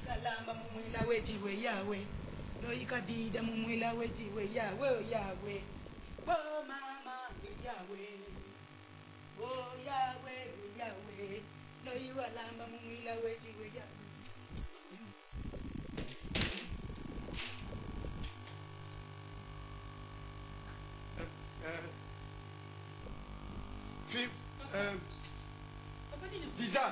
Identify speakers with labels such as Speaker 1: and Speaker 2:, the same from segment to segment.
Speaker 1: Kalamba mumwila wejiwe yawe noikabida mumwila wejiwe yawe yawe oh mama yawe oh yawe yawe noiwalamba mumwila wejiwe yawe
Speaker 2: Visa.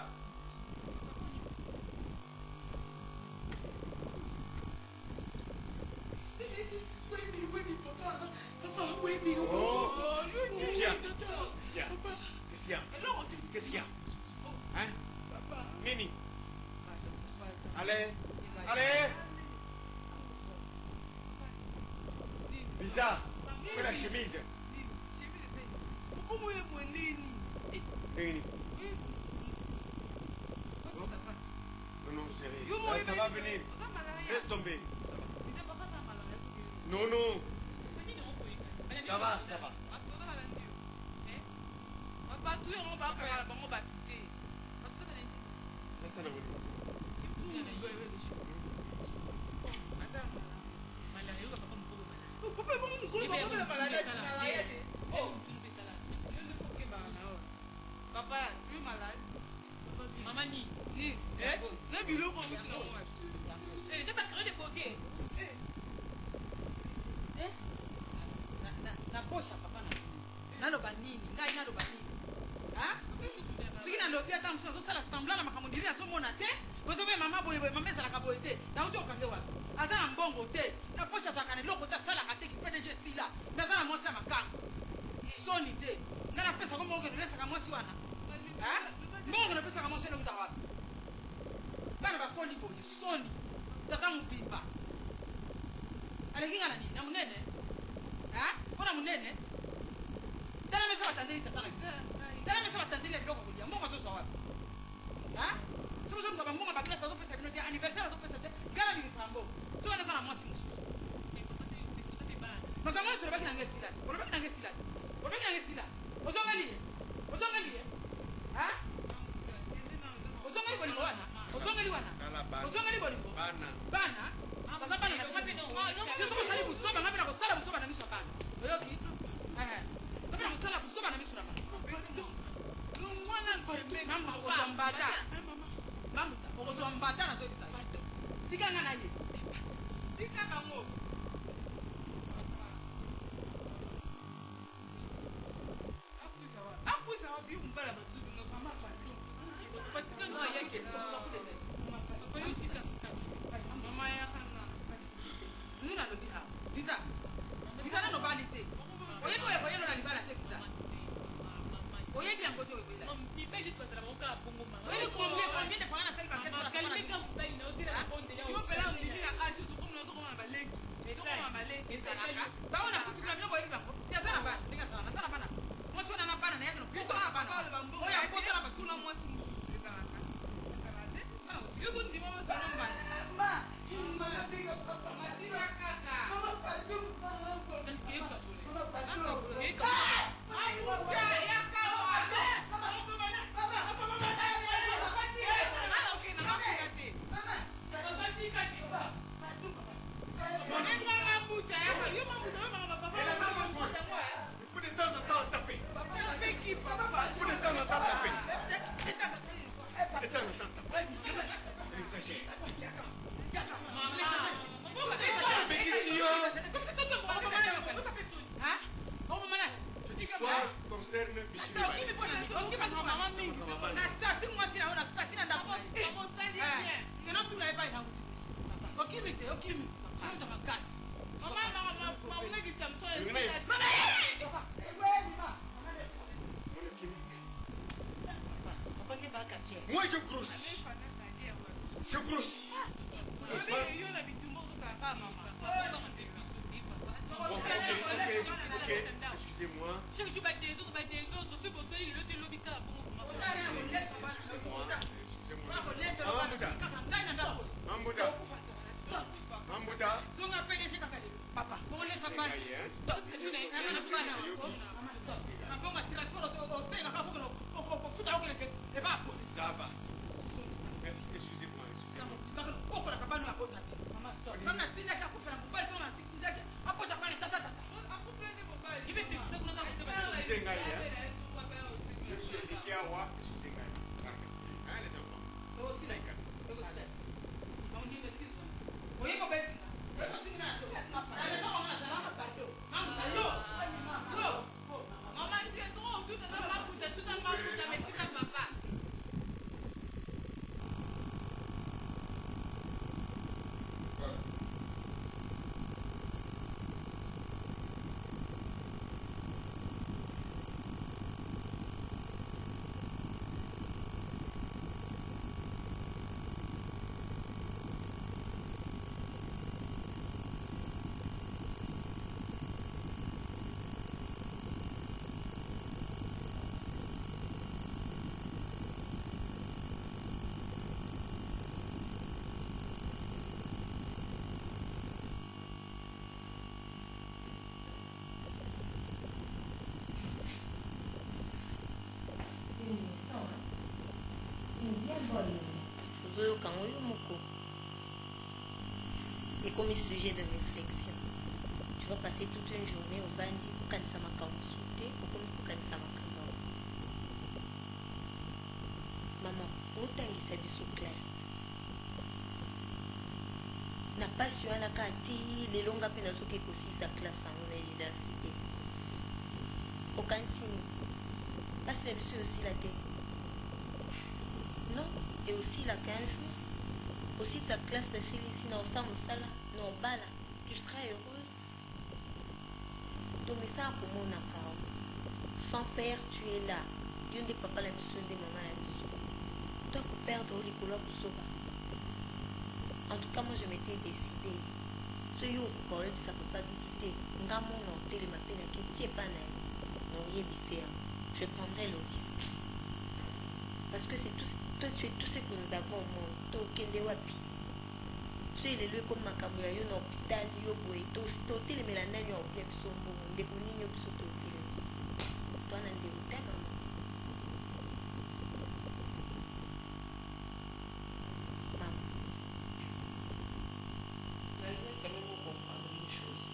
Speaker 2: Qu'est-ce qu'il y a? Qu'est-ce qu'il y a? Qu'est-ce qu'il y a? Hein? Mimi. Allez. Allez. Visa. Fais la chemise. Fini. Non, chérie. Ça va venir. Laisse tomber. Non, non. Ça va, ça va. Ça n'a
Speaker 1: Papa, tu es malade?
Speaker 3: Maman ni.
Speaker 1: Le bilou pour vous.
Speaker 3: Eh, t'as pas créé des poquets.
Speaker 1: Na posha papa na. Naloba nini? Ngai naloba nini? Ha? Siki na lobi ata mso zo sala semblant na makamondiri azomona te. Bozo be mama boye mama sala ka boye te. Na uti okange wa. Aza na mbongo te. Na posha za kana loko ta sala ka te ki PDG stila. Na za na mwasi ya makanga. Soni te. Ngana pesa ko mbongo nilesa ka mwasi wana. Ha? Mbongo na pesa ka mwasi wana wapi? Bana ba koni boye soni. Tata mubimba. Alekinga na nini? Na munene? Ha? Kona munene? Tana mesa batandeli tata na. Tana mesa batandeli ya biloko kulia. Mbongo zozo wapi? Ha? Somo somo kama mbongo bakila sazo pesa bino te anniversaire zo pesa te. Gala bi fambo. Tu wana sana mwasi musu. Maka mwasi robaki na ngesila. Robaki na ngesila. Robaki na ngesila. Ozongali. Ozongali. Ha? Ozongali boni wana. Ozongali wana. Ozongali boni bana. Bana. Bana bana na sabi no. Somo sali busoba ngapela ko sala busoba na miso bana. Oyoki. Ngapela ko sala busoba na miso bana. Mwana mpembe mama ozambata. Mama ozambata na zoki sala. Tika ngana ye. Tika kango. Akuza wapi umbala batudu ngakama pa. Patika no yake. Mama ya kana. Nuna no biha. Visa. Visa na no valide. Oye no na libala te visa. Oye bien kote oye bila.
Speaker 3: Mon paye juste parce que mon cas bongo mama.
Speaker 1: Oye combien de fois na sali paquet na
Speaker 3: Calme quand vous payez no tira la compte ya.
Speaker 1: Yo pela ndimi na aju tu comme no to comme na baleki. To comme na baleki. Ba ona kutuka myo boye ba. Si azana bana, ndinga sana. Sana bana. Mwasi wana na bana na yake no. Kutoka bana. Oye apoto na bakula mwasi mbu. Yuko ndimo sana mbana. Mama piga papa madiwa kaka. Mama padu mama ko. Mama padu. Ai woka ya kawa.
Speaker 2: Il faut de temps en temps taper. Il faut de temps en temps taper. De temps en temps taper. Il exagère. Mais qu'ici, cette histoire concerne Bichou. Moi je grossis. Je grossis. Ok. Excusez-moi.
Speaker 3: Chaque jour, des autres, c'est pour ça qu'il est le lobby.
Speaker 2: Excusez-moi. Mambuda.
Speaker 1: Papa, comment les appareils?
Speaker 2: Ça va. Merci, excusez-moi. awa excusez moi hein les enfants
Speaker 1: aussi là on dit excuse-moi oui faut pas
Speaker 4: ozoyokango yo moko ekomi sujet de réflexion. Tu vas passer toute une journée au vandi kokanisa makambo su te okomi kokanisa makambo awa. Mama otangisa biso classe na pasi wana kaka ti lelo nga mpe nazoki ekosisa classe yango na université okanisi nini pasi na biso eyosila te non et aussi la 15 jours aussi sa classe de fille ici dans sa mosala non bala tu seras heureuse donc ça pour mon akao sans père tu es là Dieu n'est papa la mission de maman la mission toi que perdre au likolo kusoba en tout cas moi je m'étais décidé ce yo quand même ça peut pas douter ngamo non télé ma peine qui tient pas na non yebisé je prendrai le risque parce que c'est tout. Toi, tu es tout ce que nous avons au monde. Toi, Kende Wapi. Tu es le lieu comme Makamu, yo na hôpital, yo boy. Toi, tu es le mélanage, yo bien sombo. Des bonines, yo plus au hôtel. Toi, n'en dégoûte, maman. Maman.
Speaker 5: J'aimerais quand même vous comprendre une chose.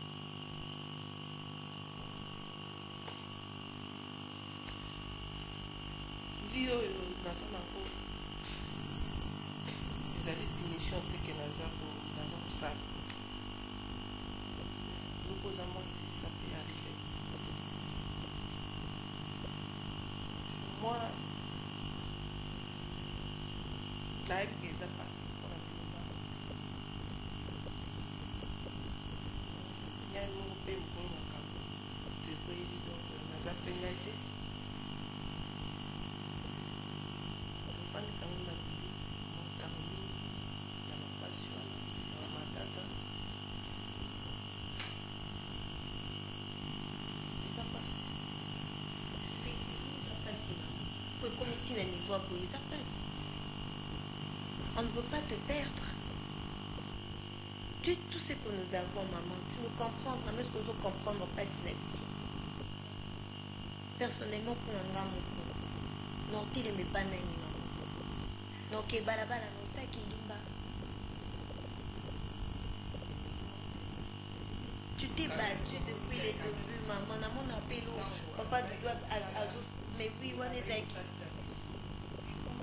Speaker 5: Vie naza nango ezali punition te ke naza kosala lokoza mwasi ça peut arriver moi nayebi ke eza pasi mpona biloba ngai moko mpe mokolo makambo toekoyeli donc naza mpe ngai te tofandi kango na bibi motango mingi na mapasi wana na matata eza pasi
Speaker 4: Effectivement, ça passe, maman. Pour comme tu n'as niveau à boyer, ça passe. On ne veut pas te perdre. Tu es tout ce que nous avons, maman. Tu nous comprends, maman, ce que nous comprendre pas si la vie. Personnellement, pour un grand mot, non, tu ne m'es pas nani, maman. Donc, balabala, non, ça qui limba. Tu t'es battu depuis les débuts, maman. Na mon appel, papa, tu dois Azos. Mais oui, on est avec.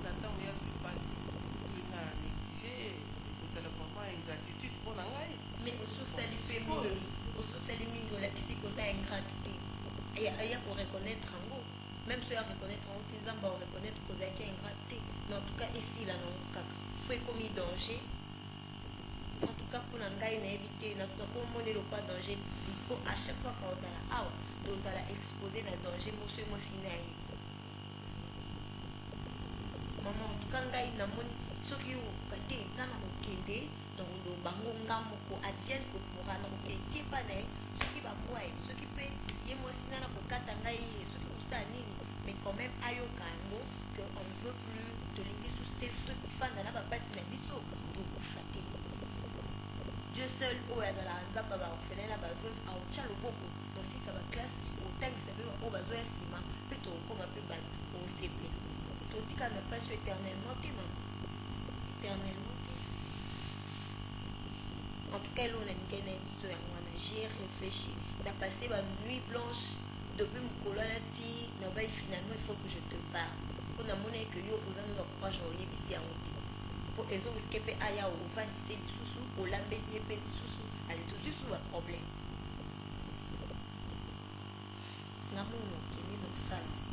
Speaker 5: na ntango ya pasi soki na néglige ekozala vraiment ingratitude mpo na ngai
Speaker 4: Mais ososali mpe mingi ososali mingi olakisi koza ingratité aya koreconnaître yango même so ya reconnaître yango te nzambe aoreconnaître kozalaki ingrat te mais en tout cas esila nango kaka po ekomi danger en tout cas mpona ngai nayebi te nakomonela okwa danger mpo à chaque fois ka ozala awa tozala exposé na danger moso ye mosi na ye mama en tout cas ngai namoni soki okoka te nga na kokende na bango nga moko advienne que pourra na kokende epa na ye soki bambwa ye soki mpe ye mosi nga na kokata ngai ye soki kosala nini mais quand même ayoka yango que on ne veut plus tolingi tofanda na bapasi na biso tokufa te dieu seul oyo azalaka nzambe baorphelin na baveuve aotya loboko tosisa baklasse otangisa mpe oyo bazoya nsima mpe tokokoma mpe bato osepela totika na pasi éternellement te mama éternellement te en tout cas eloo na mingai na biso yango wana j'ai réfléchi na passé banuit blanche depuis mon colonne dit non ben finalement il faut que je te parle pour la monnaie que yo posant nous pourquoi j'aurais ici en haut pour ils ont risqué pe aya au van c'est les sous au lambelier pe les sous allez tout juste un problème namuno qui est notre salle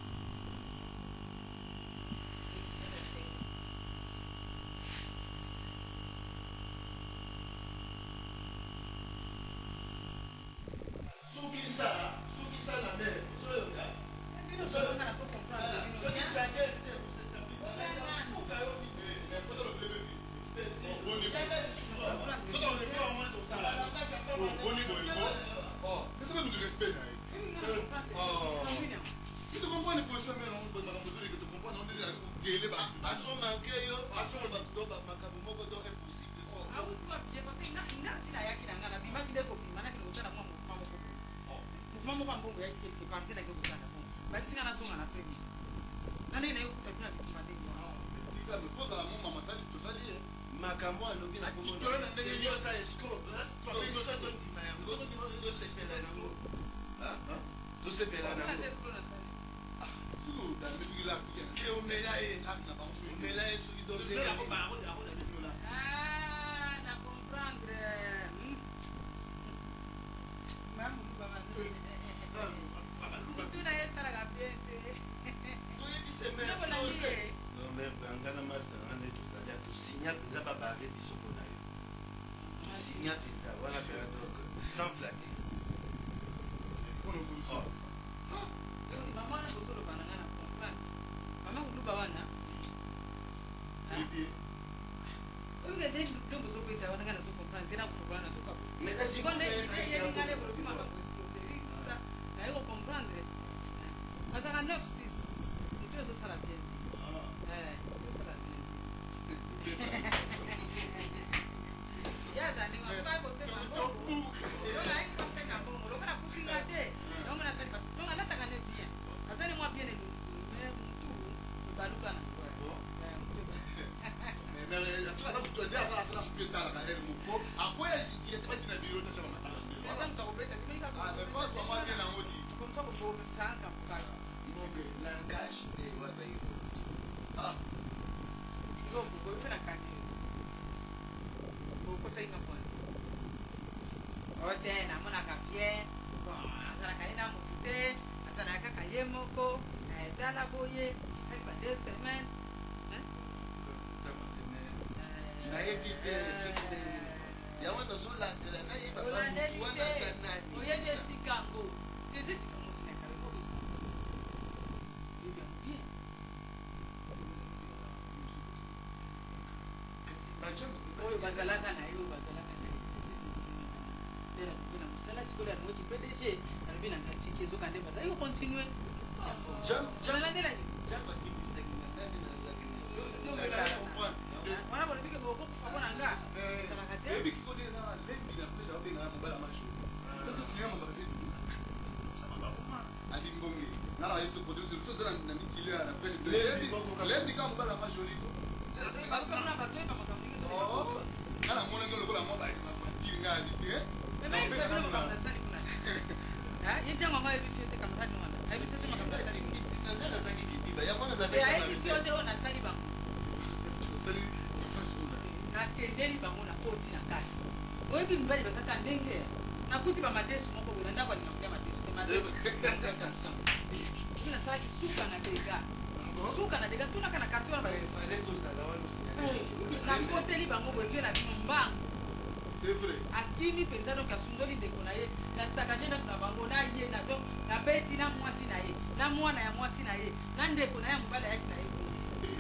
Speaker 1: akini penza donc asundoli ndeko na ye na stakagenda na bango na ye na donc na beti na mwasi na ye na mwana ya mwasi na ye na ndeko na ya mobala yaki na ye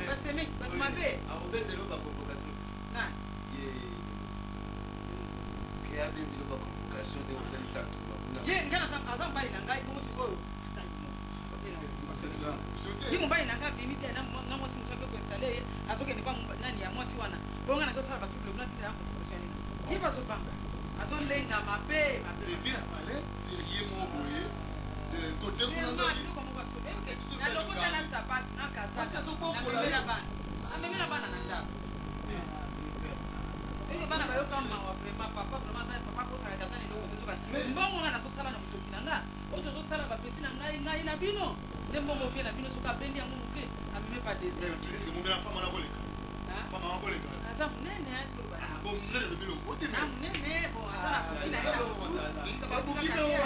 Speaker 1: baseme bato mabe
Speaker 2: abobetelo baconvocation
Speaker 1: na
Speaker 2: keyabembilo baconvocation nde osalisa
Speaker 1: ye ngana aza mobali na ngai bongo sikoyo ye mobali na ngai abimi te na mwasi mosu akoinstale ye azokende pa nani ya mwasi wana bongo na kosala bato biloko natina ya convocation ya nini ye bazobanga azolenga mabe
Speaker 2: epi na pale serie mo boye kote kuna
Speaker 1: na lokota na sapatu na kazaka amemela bana amemela bana na ndako eke bana bayoka mawa vraimen papa vraimen papa kosala kazani eloko tozoka mbongo nga nazosala na motoki na nga oyo tozosala bapeti na ngai na bino nde mbongo ofie na bino soki abendi yango moke ameme pa
Speaker 2: Mais tu dis que mon gars, femme à la volée. Femme à la volée.
Speaker 1: aza monene toloba
Speaker 2: Bon, nous le bino. Côté
Speaker 1: na monene bon aza na koki na ye na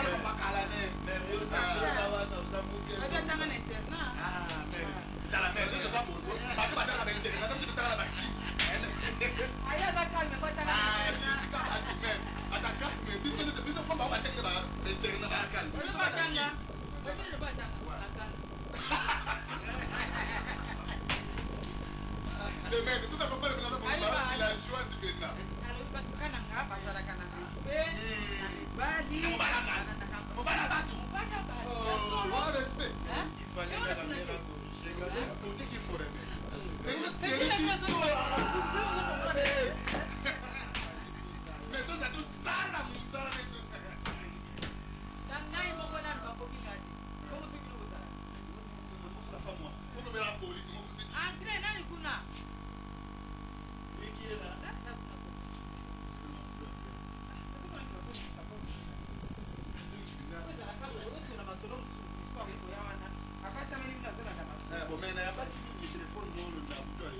Speaker 1: abetanga na internat aye aza calme po atanga na internat batukana bazalaka na respect na ngai moko nani bakoki ngadi kongo soki nokozala entre nani kuna
Speaker 2: Bon, mais il n'y a pas de téléphone, non, le bouton, il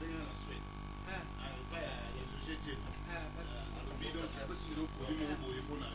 Speaker 2: y a la suite. Il y a société. Alors, bidon, il y a pas de produit, mon beau, il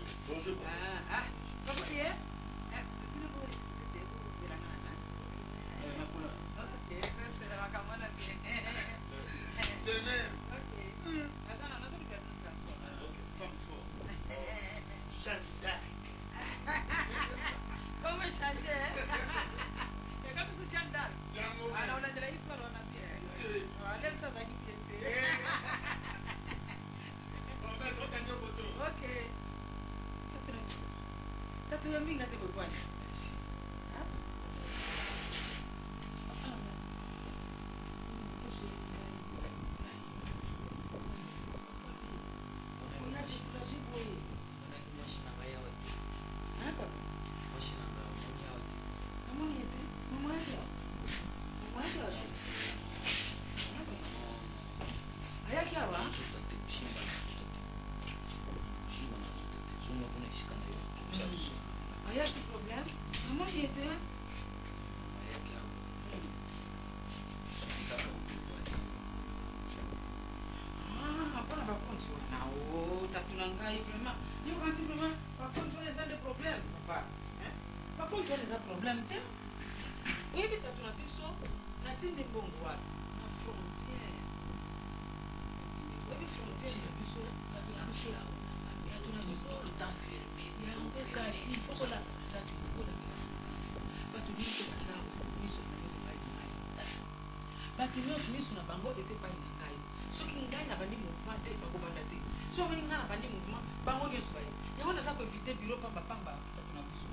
Speaker 2: bato nyonso miso na bango esepai na ngai soki ngai na bandi mouvement te bakobanda te so omoni ngai na bandi mouvement bango nyonso baye yango naza koevite biro pambapamba bato na biso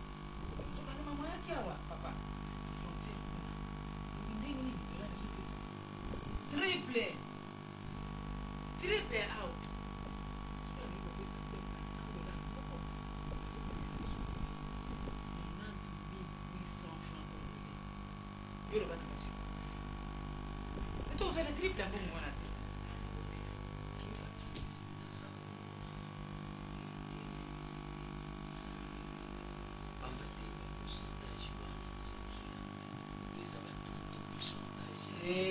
Speaker 2: tokandema moyaki awa papa frontiere kuna ndenge nini dollar ezopesa triple out yo loba na basi vous avez triple pour moi.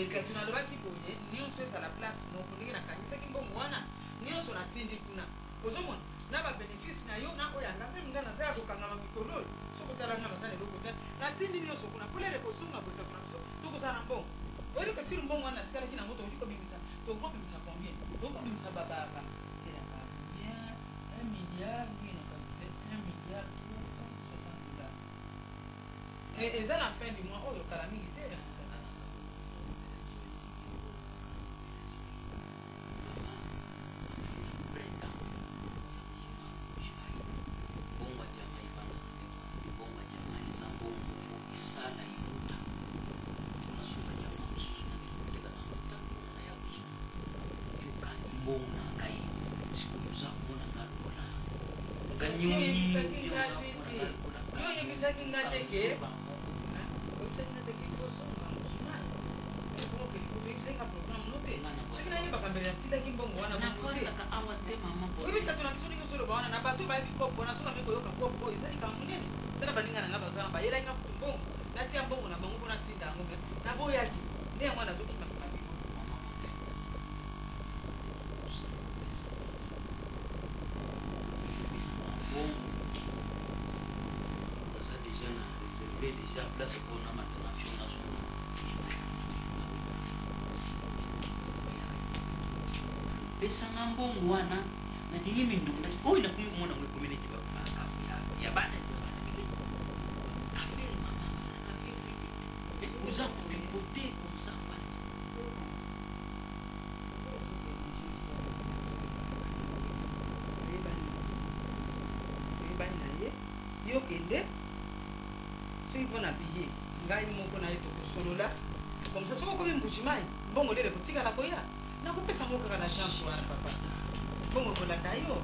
Speaker 2: Kasi nalobaki boye nyonso eza la place moko ndenge nakanisaki mbongo wana nyonso natindi kuna ozomona na babénéfice na yo na oyo anga mpe nga naza ya kokangama mikolo oyo soki otalanga nasala eloko te natindi nyonso kuna polele kosunga boye kakuna biso tokozala na mbongo oyebi kasi mbongo wana nasikalaki nango tokoki kobimisa tokobimisa combien tokobimisa bababa selaka bien 1 milliard oui nakabite 1 milliard 360 $. Eza na fin du mois oyo kala mingi te na bato bayebi kopo na soka mpe koyoka kopo ezali kambo nini tala baninga nanga bazala bayelaki kutu mbongo natia mbongo na bango mpona ntinda yango me naboyaki nde yango nazokimaka bibo
Speaker 6: baza déjà na réservé déjà place mpona matonation national pesanga mbongo wana nalingi mindungu oyo nakomi komona ngo communauté bamakafu ya bana affaire mama bazalaka affaire oza kotripote comme ça wana
Speaker 2: oyebani na ye yokende soki mpona biye ngai moko na ye tokosolola komsa soki okomi mbujimai mbongo lele kotikala koya nakopesa moko kaka na chance wana papa mbongo kolanda yo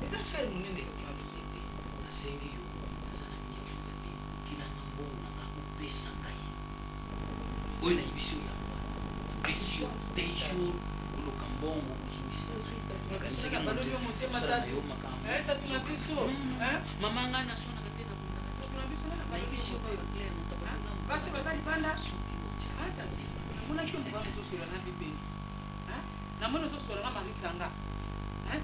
Speaker 2: eza affaire monene
Speaker 6: société nasengi yo aza na miakoka te okilanga mbongo nanga opesa ngai oyo nayebisi yo yango wana napesi yo te jour oluka mbongo kozongisa
Speaker 2: nakanisaka baloli yo motema tatu tatu na biso
Speaker 6: mama ngai naswanaka te nayebisi yo kaka clair
Speaker 2: basi baza libanda namonaki yo mbaa mozosola na bibeni namoni ozosola na marisanga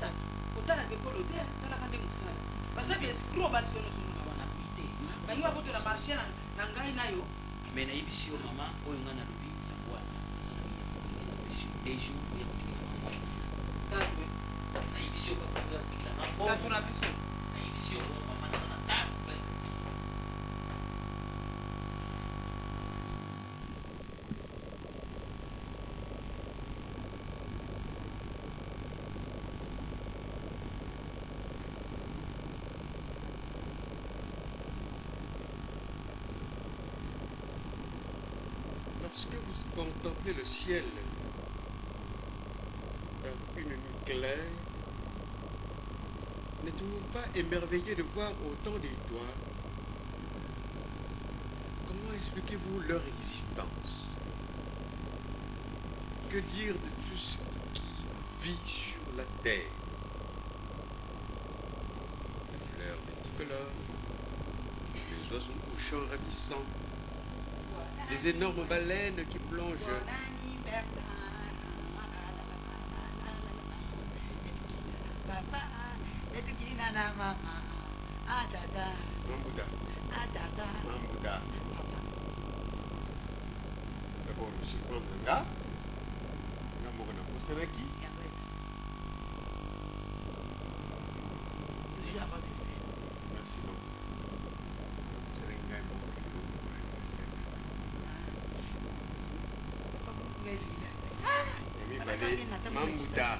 Speaker 2: tatu kotalaka ekolo te talaka nde mosala baza biescro basi yo nozomona wana te bangi bakotela marché na ngai na yo
Speaker 6: me nayebisi yo mama oyo ngai nalobi yango wana aza na napesi yo te jour oya kotikela mama
Speaker 2: tatu
Speaker 6: nayebisi yo kaka oya kotikela
Speaker 2: tatu na biso
Speaker 6: nayebisi yo mama naza na table
Speaker 7: Lorsque vous contemplez le ciel dans une nuit claire, n'êtes-vous pas émerveillé de voir autant d'étoiles? Comment expliquez-vous leur existence? Que dire de tout ce qui vit sur la terre? Les fleurs multicolores, les oiseaux aux chants ravissants, les énormes baleines qui plongent. Mambouda. Mambouda. D'abord, je suis Mambouda. Namorona Kosanaki. Merci beaucoup. Mambouda.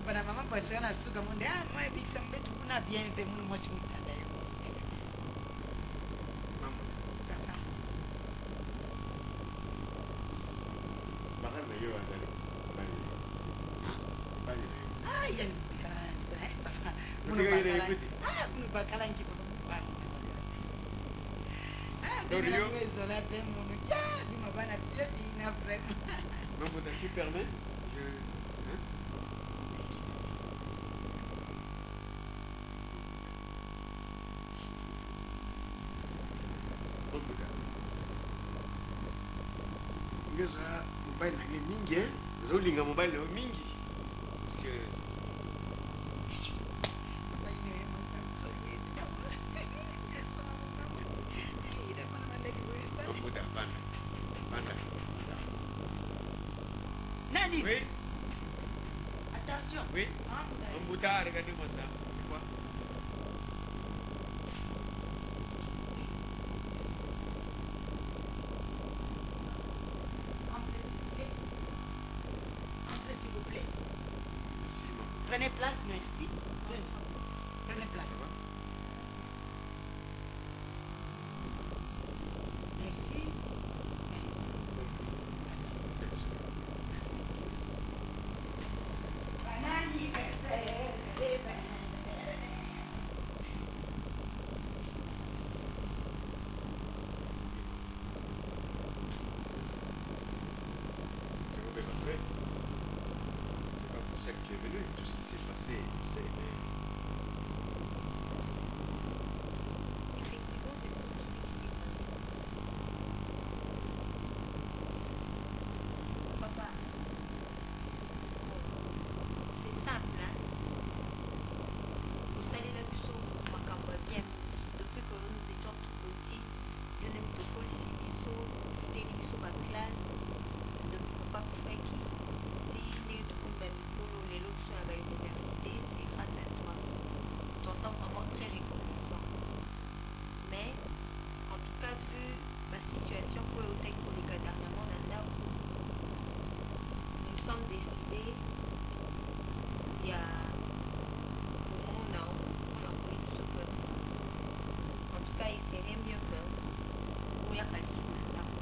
Speaker 2: bana mama pasi wana suka monde moyebikisa mbetu kuna bien mpe munu mwasi mutanda yo
Speaker 7: Bakar na yo azali. Bani na yo.
Speaker 2: yani munu bakalanki ezola mpe munu bima bana bie bina vraiment
Speaker 7: Mambouda, tu permets? Hein? Mambouda. Ngeza mobile na nge mingi, hein? Ozolinga mobile na yo mingi. Parce que Mambouda, banda. Banda.
Speaker 2: nani
Speaker 7: Oui,
Speaker 2: attention
Speaker 7: oui. Mambouda, regardez-moi ça. C'est quoi?
Speaker 2: entrez s'il vous plaît
Speaker 7: Merci, Mambouda.
Speaker 2: prenez place merci prenez place
Speaker 7: Ça va?
Speaker 2: merci
Speaker 7: vu tout ce qui s'est passé, tu sais, mais
Speaker 4: Effectivement, c'est tout ce qui s'est passé. Papa, c'est simple, hein. Vous savez, la biso, ma campagne bien. Depuis que nous étions tout petits, je n'aime pas que si biso, c'était biso ma classe. Depuis papa pour faire qui, si les tout comme même pour les autres sont à l'université, c'est grâce à toi. Ton sang vraiment très reconnaissant. Mais, en tout cas, vu ma situation pour le hôtel pour les gars dernièrement, nous sommes décidés, il y a on a pris tout ce peuple. En tout cas, il serait mieux que où il y a qualité sur la table.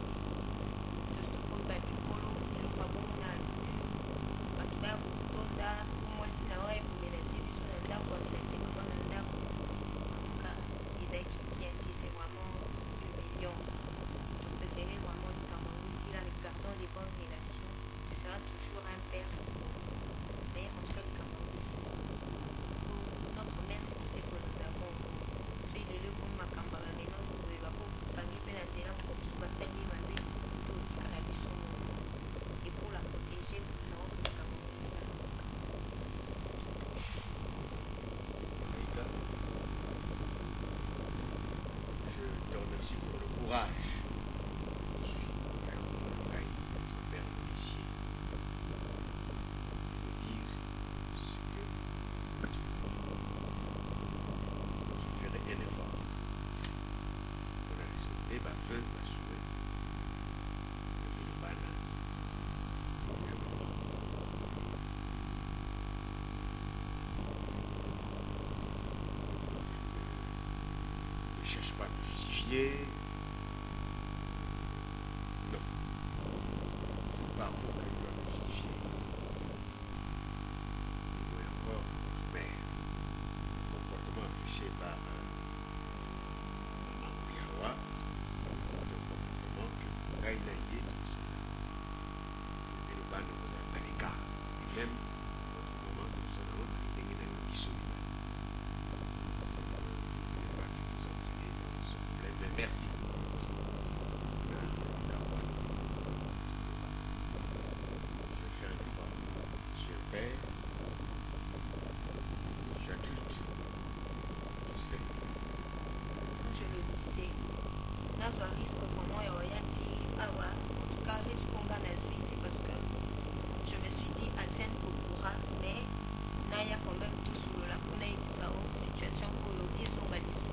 Speaker 4: De ce qu'on va du polo, il n'y a pas bon on a en tout cas, pour moi, si la ouais, vous mélangez, sur la table, vous mélangez, vous dans la table. En tout cas, les Haïtiens, c'est vraiment humiliant. Je préférais vraiment le Cameroun, il a les gardons des bonnes relations. Ce sera toujours un père. Mais en tout cas, le Cameroun, notre mère, c'est que nous avons. Puis les deux comme ma campagne, mais non, vous pouvez pas gagner la terre comme ça, va tellement mal, pour dire la vie sur nous. Et pour la protéger, nous avons le Cameroun.
Speaker 7: Maïka, je te remercie pour le courage. Je suis frère Moulaï, notre père policier. De dire ce que je ferai un effort pour la respecter, ma femme, ma souhait, le bana, ne cherche pas à me justifier. Non. Pas pour qu'elle doit me justifier. Et encore, notre mère, le comportement affiché par Maman Ouyawa, le comportement que Gaïna y est dans cela. Et le bas ne vous a pas l'écart. Et même, notre maman, nous allons aller dans le bisou. Mais merci. Je vais faire un effort. Je suis un père. Je suis adulte. Je sais.
Speaker 4: Je le disais, là, je risque vraiment, il y a dit, ah ouais, en tout cas, risque qu'on gagne à lui, c'est parce que je me suis dit, à scène pour pourra, mais là, il y a quand même tout sur le lac, on a une situation pour le dire, on va discuter.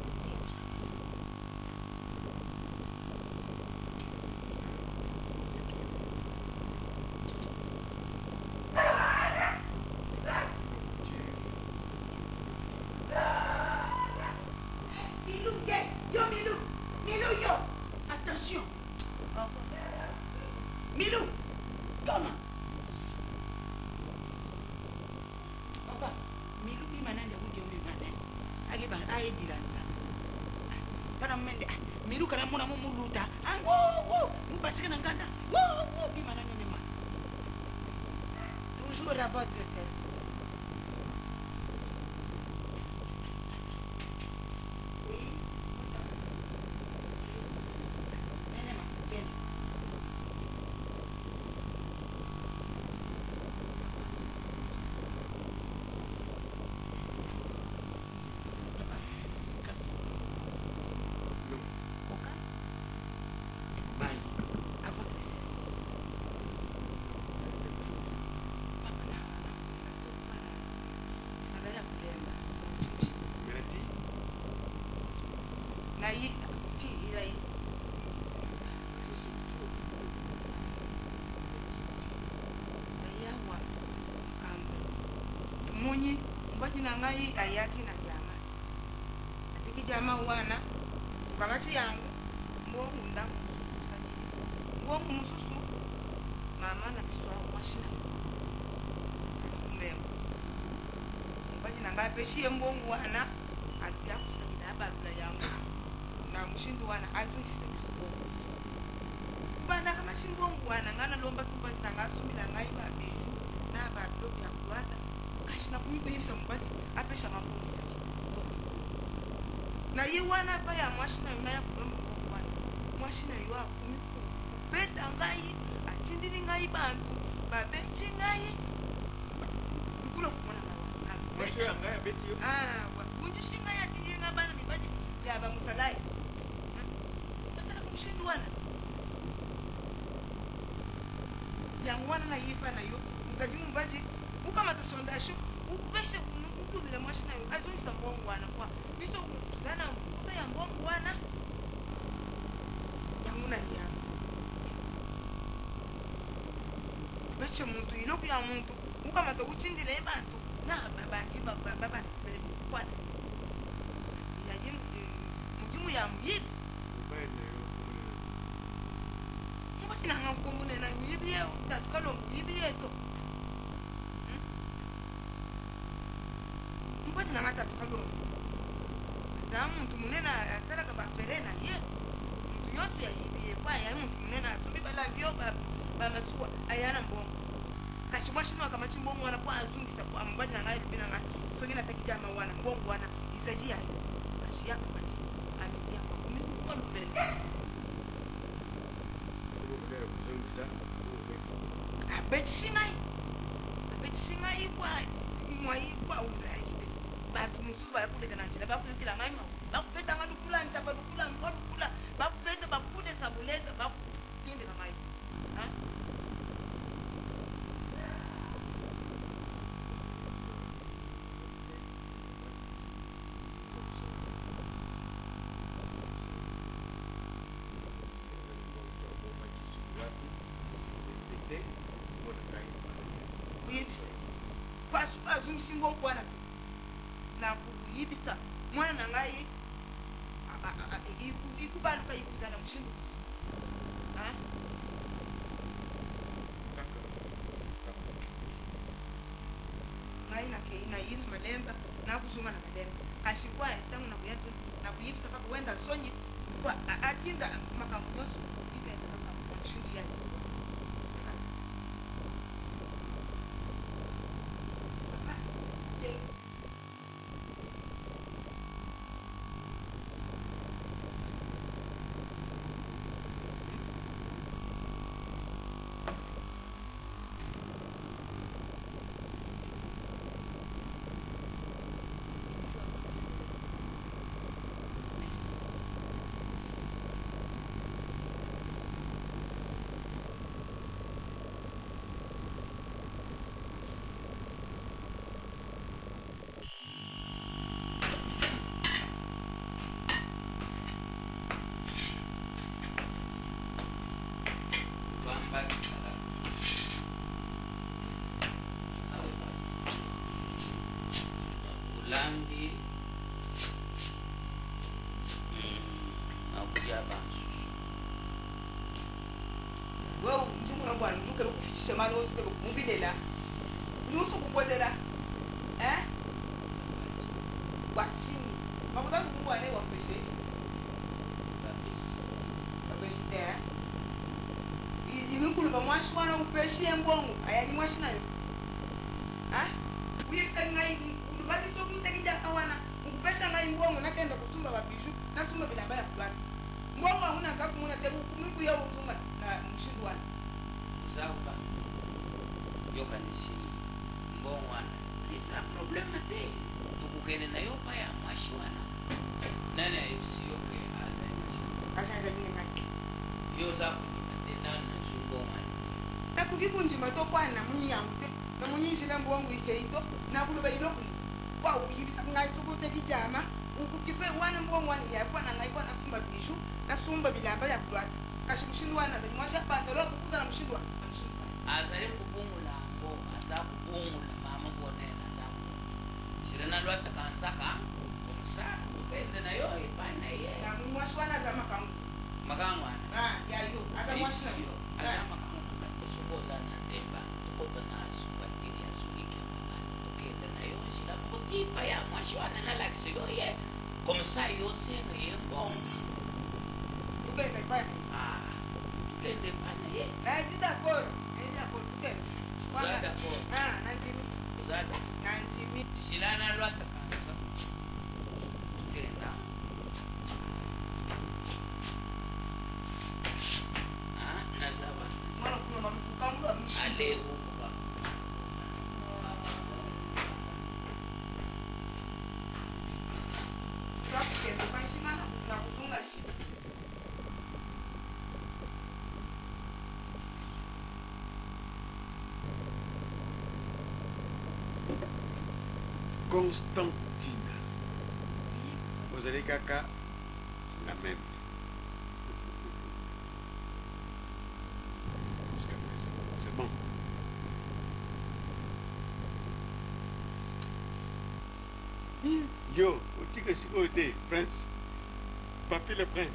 Speaker 1: Milou, yo, Milou. Milou, yo. Attention. Milou, toma. Papa, Milou bi manande kujo mi manande. Age ba aye dilanza. Para mende, Milou kana mona mo muluta. Wo wo, mu basika nganda. Wo wo bi manande mi ma. Toujours à votre service. Oui. Viens, ma, viens.
Speaker 7: Non.
Speaker 1: Coca. Bye. À votre service. Papa, na, angalia kulemba.
Speaker 7: Melati,
Speaker 1: Na hii ila hii. Ayawa kamba. Munyi mbati na ngai ayaki na jama. Atiki jama wana ukabati yangu mbo munda mbo mususu mama na biswa mashina. Kumbe mbati na ngai peshi mbo wana atya kusanya babula yangu. Na mshindu wana azungisa biswa. Bana kama shimbongu wana ngana lomba kumbati na ngasumila ngai babeju na badobi ya kuwata
Speaker 5: Kashi na kumi kuyibisa mubati apesha mabongo na ye wana pa ya mwashina yona ya kulomba kwa mwashina yo akumi kupeta ngai achindiri ngai bantu babechi ngai kulo kumona na
Speaker 7: Mwasho ya ngaya beti yo.
Speaker 5: kunji shinga ya achindiri ngai bana mibaji ya ba musalai batala kumshindu wana yang wana na yifa na yo muzaji mbaji ukamata sondasho ukubeshe ukubile mwashina yo azunisa mbongo wana kwa biso zana mkuza ya mbongo wana yanguna ni yangu beche muntu iloku ya muntu ukamata kuchindile ebantu na babanji baba kwana yaji mujimu ya muyibi
Speaker 7: Ubaye na yo.
Speaker 5: mbati na ngamkumune na muyibi ye utatukalo muyibi yeto mbati na ngata tukalo za muntu munena ataraka baferena ye muntu yote ya yibi ye kwa ya muntu munena atumi bala vyo bamasua ayana mbongo kashi mwashinu akamachi mbongo wana kwa azungisa kwa mbati na ngai lubina ngai sogina pekija mawana mbongo wana isaji ya yo kashi yaka machi amejia kwa kumi kwa lubele
Speaker 7: Kulo kuzungisa.
Speaker 5: abechishingai kwa mwai kwa uzai batu musu bakuleta na njira bakulekela ngai ma bakupeta nga lukula ntaba lukula mbokula bakupeta bakule sabuleta bakutinde ngai ha kuyibisa kwazungisa imbongo wana tu na kuyibisa mwana na ngai ikubaluka ikuzana mushindu ngai na yini malemba nakuzunga na malemba kashikwa tangu nakuyatu nakuyibisa papa wenda sonyi kwa atinda makambo nyonso ikaenda kaka mushindu yake
Speaker 6: Ulambi na kuja bansu.
Speaker 5: wewe mzimu wangu anduke kufikisha mali wote kumbilela nusu kupotela wachini makuta mungu ane wapeshe wapeshe imikulu bamwashi wana upeshe mbongo ayani mwashi nayo uyibisa ngai ulubati so kumtekija kawana ukupesha ngai mbongo nakenda kusumba babishu nasumba bilamba ya fulani mbongo hakuna zaku muna teku kumiku ya utunga na mshindu wana
Speaker 6: Zauba. Yoka nisini. Mbongwana. Isa problema te. Tukukene na yopa ya mwashwana. Nani ayusi yoke aza nchi.
Speaker 5: kashanza jine maki
Speaker 6: Yo zaku ni nani na shungomani.
Speaker 5: nakukikunjima tokwana munyi yangu te na munyi ishila mbongo ikeito nakuluba ilokuli kwa uyibisa ngai tukutekijama ukukipe wana mbongo wani yakwa na ngai kwa nasumba bishu nasumba bilamba ya fulani kashi mshindu wana zenye mwasha pantalo kukuza na mshindu wana
Speaker 6: Azare kubungula ngo. Aza kubungula mama bonena aza kubungula. Shirena lwata kansaka. Kumsa. Upende na yo ipana ye.
Speaker 5: na mwashi wana za makangu
Speaker 6: Magangwana.
Speaker 5: ya yo ata mwashi na yo
Speaker 6: Aza makamuna. Kusukoza na temba. Tukota na asubatiri asulike magana. Tukenda na yo. Shila mkutipa ya mwashwana na laksigo ye. Kumsa yo senga ye mbongo.
Speaker 5: tukenda ipani
Speaker 6: Tukende pana ye.
Speaker 5: jida koro tukenda
Speaker 6: Jida koro.
Speaker 5: na jimi
Speaker 2: ozala
Speaker 5: Nandimi.
Speaker 2: silana lwata kansa kenda nazaba
Speaker 5: Mwana kuna mamufukamula mshi.
Speaker 2: alekukuba
Speaker 5: Twakugenda kwashimana na kutunga shida.
Speaker 7: Constantine. Vous allez caca la même. C'est bon. Yo, au-dessus que c'est côté, prince. Papi le prince.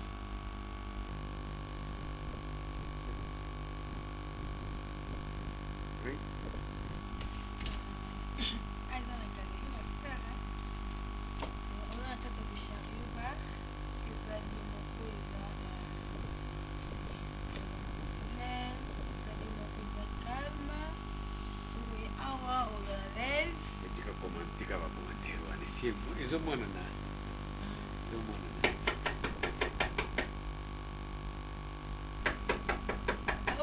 Speaker 7: Oui. Katika komantika wa komantero ane siemu izo mwana na izo mwana na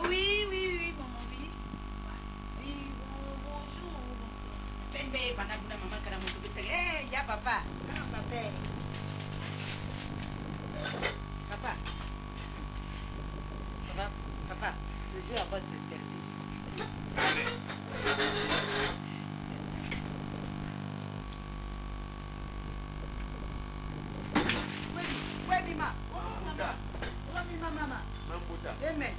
Speaker 4: Oui, maman, oui. Oui, bonjour, bonsoir.
Speaker 2: pembe panakuna mama kana muntu betele ya papa
Speaker 5: Papa.
Speaker 2: papa papa je suis à votre service Webima, mama.
Speaker 7: Mambuta.
Speaker 2: Amen.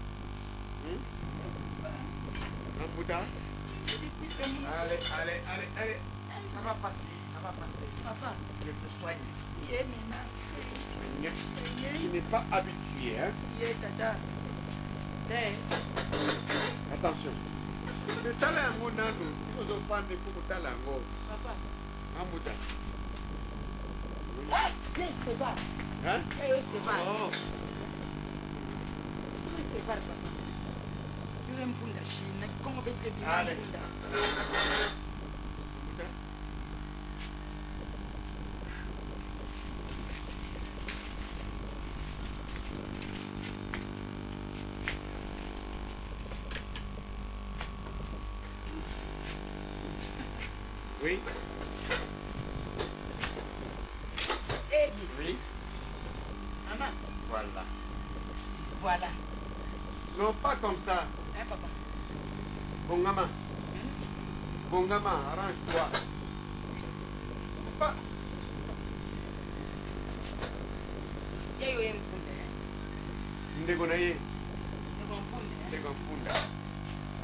Speaker 7: Mambuta. Allez.
Speaker 2: Ça va passer.
Speaker 5: Papa.
Speaker 2: Je te soigne.
Speaker 5: Ye mena.
Speaker 7: Tu n'es pas habitué, hein?
Speaker 2: Ye tata.
Speaker 7: Attention. Le talango nano, si vous en parlez pour le talango.
Speaker 2: Papa.
Speaker 7: Mambuta.
Speaker 2: C'est pas.
Speaker 7: Hein?
Speaker 2: C'est pas.
Speaker 7: Oh.
Speaker 2: C'est pas papa. Tu veux me prendre la Chine? Comment vais-tu bien?
Speaker 7: Allez. Mambuta. Oui. Oui.
Speaker 2: Maman.
Speaker 7: Voilà.
Speaker 2: Voilà.
Speaker 7: Non, pas comme ça.
Speaker 2: Hein, papa?
Speaker 7: Bongama. Bongama, arrange-toi. Pas.
Speaker 2: Yeye wewe mpunde.
Speaker 7: Ndeko na ye.
Speaker 2: Ndio mpunde.
Speaker 7: Ndeko mfunda.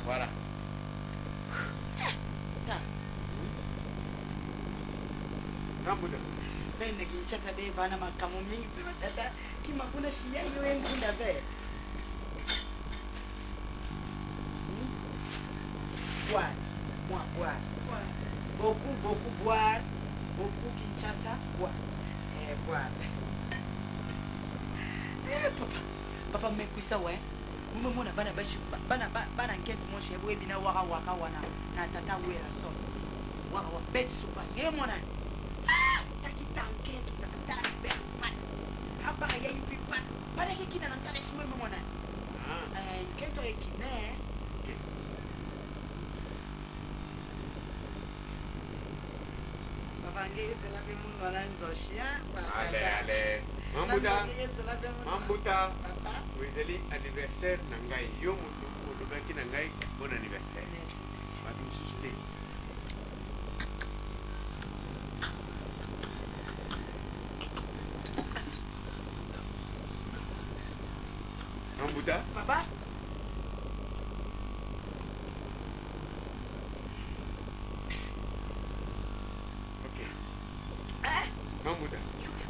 Speaker 7: Voilà.
Speaker 2: Ta.
Speaker 7: Mambuta.
Speaker 2: Bene kinshasa be bana makamu mingi pe tata kimakuna shia yo wewe be. Boire. Beaucoup boire. Beaucoup Kinshasa boire. Boire. Papa mmekuisa we. Umemwona bana bashi bana nketu moshi yebo bina waka wana na tata wera so. Waka wa bet super. Ye mwana. Takitanke tata be. Hapa ya yupi pa. Bana kina nantare simu mwana. Nketo ekine.
Speaker 7: Allez. Mambuta. Wezeli anniversaire nangai. Yo mulubaki nangai bon anniversaire. Madu suste. Mambuta.
Speaker 2: Papa.
Speaker 7: Ok. Mambuta.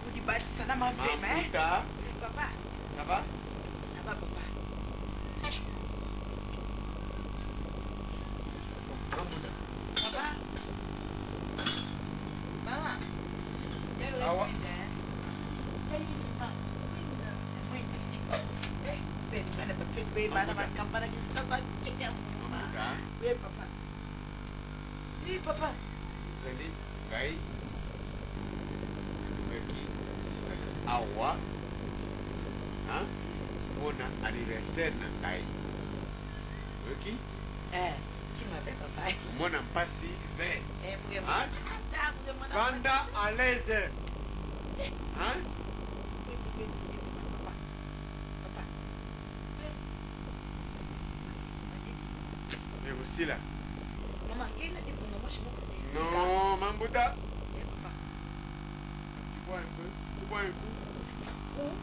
Speaker 2: Vous dites pas ça n'a pas fait, mais.
Speaker 7: Mambuta.
Speaker 2: Papa.
Speaker 7: Ça va?
Speaker 2: Ça va, papa.
Speaker 7: Mambuta.
Speaker 2: Papa. Maman.
Speaker 7: Awa.
Speaker 2: Mana makan pada kita saja.
Speaker 7: Mambuta.
Speaker 2: Oui, papa.
Speaker 5: Oui, papa.
Speaker 7: ezali ngai nalobaki awa mpona anniversaire na ngai oyoki
Speaker 5: Tu m'avais papa.
Speaker 7: omona mpasi ver
Speaker 5: Vraiment.
Speaker 7: vanda à l'aise
Speaker 5: Papa.
Speaker 7: mais aussi là
Speaker 5: Maman, il a dit pour moi, je m'en connais.
Speaker 7: non Mambuta
Speaker 5: Papa.
Speaker 7: tu bois un peu tu bois un coup
Speaker 5: Coup.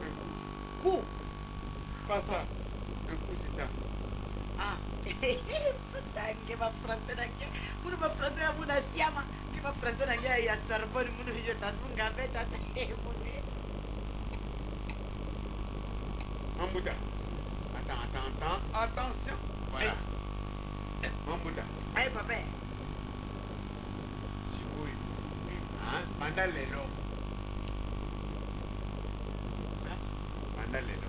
Speaker 7: un coup
Speaker 5: Coup.
Speaker 7: pas ça un coup c'est ça
Speaker 5: Ah. Danke ma frate danke. Munu ma frate na muna siama. Ki ma frate na ya Sorbonne munu yo tatunga beta ta munu.
Speaker 7: Mambuta attends attention voilà Mambuta
Speaker 5: Ay papa.
Speaker 7: sikoyo banda lelo banda lelo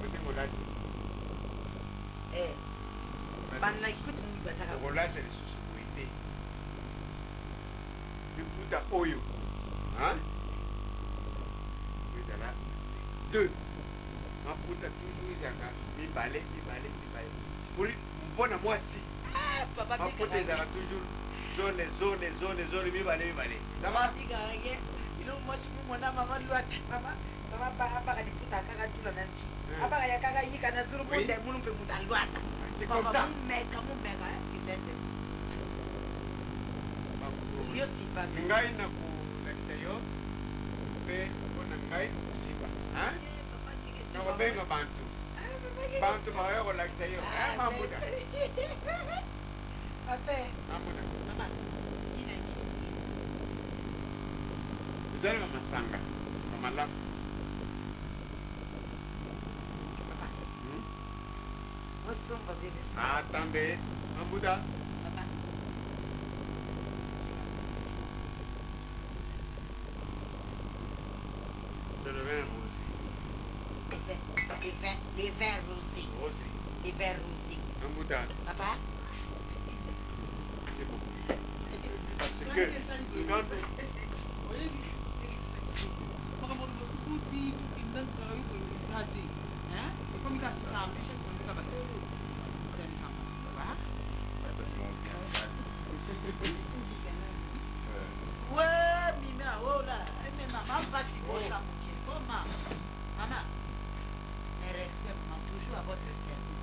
Speaker 7: otingo olati
Speaker 5: Bana ikuti mungu bataka.
Speaker 7: okolata lisusu boye te liputa oyo ezala 2 maputa toujours ezalaka mibale mpona mwasi
Speaker 5: Papa
Speaker 7: maputa ezalaka toujours zone mibale
Speaker 5: Sama tiga lagi. Ino masih mona mama luat mama. Mama apa kan ikuta kaka tula nanti. Apa kayak kaka yi kana zuru monde munu pe muda luat.
Speaker 7: c'est comme ça
Speaker 5: Kamu mega ilende. Yo si pa me.
Speaker 7: ngai nakolakisa yo mpe mpona ngai okosiba nakobenga bantu bakaya kolakisa yo mamuda
Speaker 5: Papa.
Speaker 7: mamuda
Speaker 5: Mama. Ina ni.
Speaker 7: ezalaka masanga bamalamu
Speaker 5: Papa. Wasumba vile.
Speaker 7: attendez mamuda
Speaker 5: Papa.
Speaker 7: c'est le vin rouge
Speaker 5: Les verres rosés.
Speaker 7: aussi
Speaker 5: Les verres rosés.
Speaker 7: mamuda
Speaker 5: Papa.
Speaker 7: c'est bon parce que quand
Speaker 2: makambo mosukuti tukindaka oyo koyebisa te ekomi kasambishe kondeka batelo
Speaker 5: Ouais, Mina, oh là, mais maman va s'y poser à mon pied. Comment? Maman, mes respects, maman, toujours à votre service.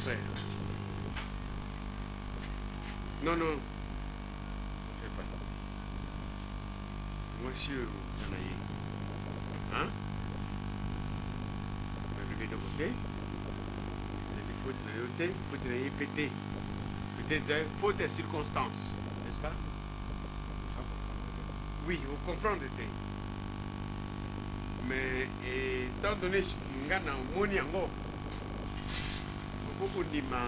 Speaker 7: Ouais. Non, non. Je sais pas. Monsieur Zanaï. Hein? On va lever de côté. Il y a des fautes de côté, fautes de pété. Peut-être fautes de circonstances. N'est-ce pas? Oui, vous comprenez. Mais étant donné que ngana moni ango okokondima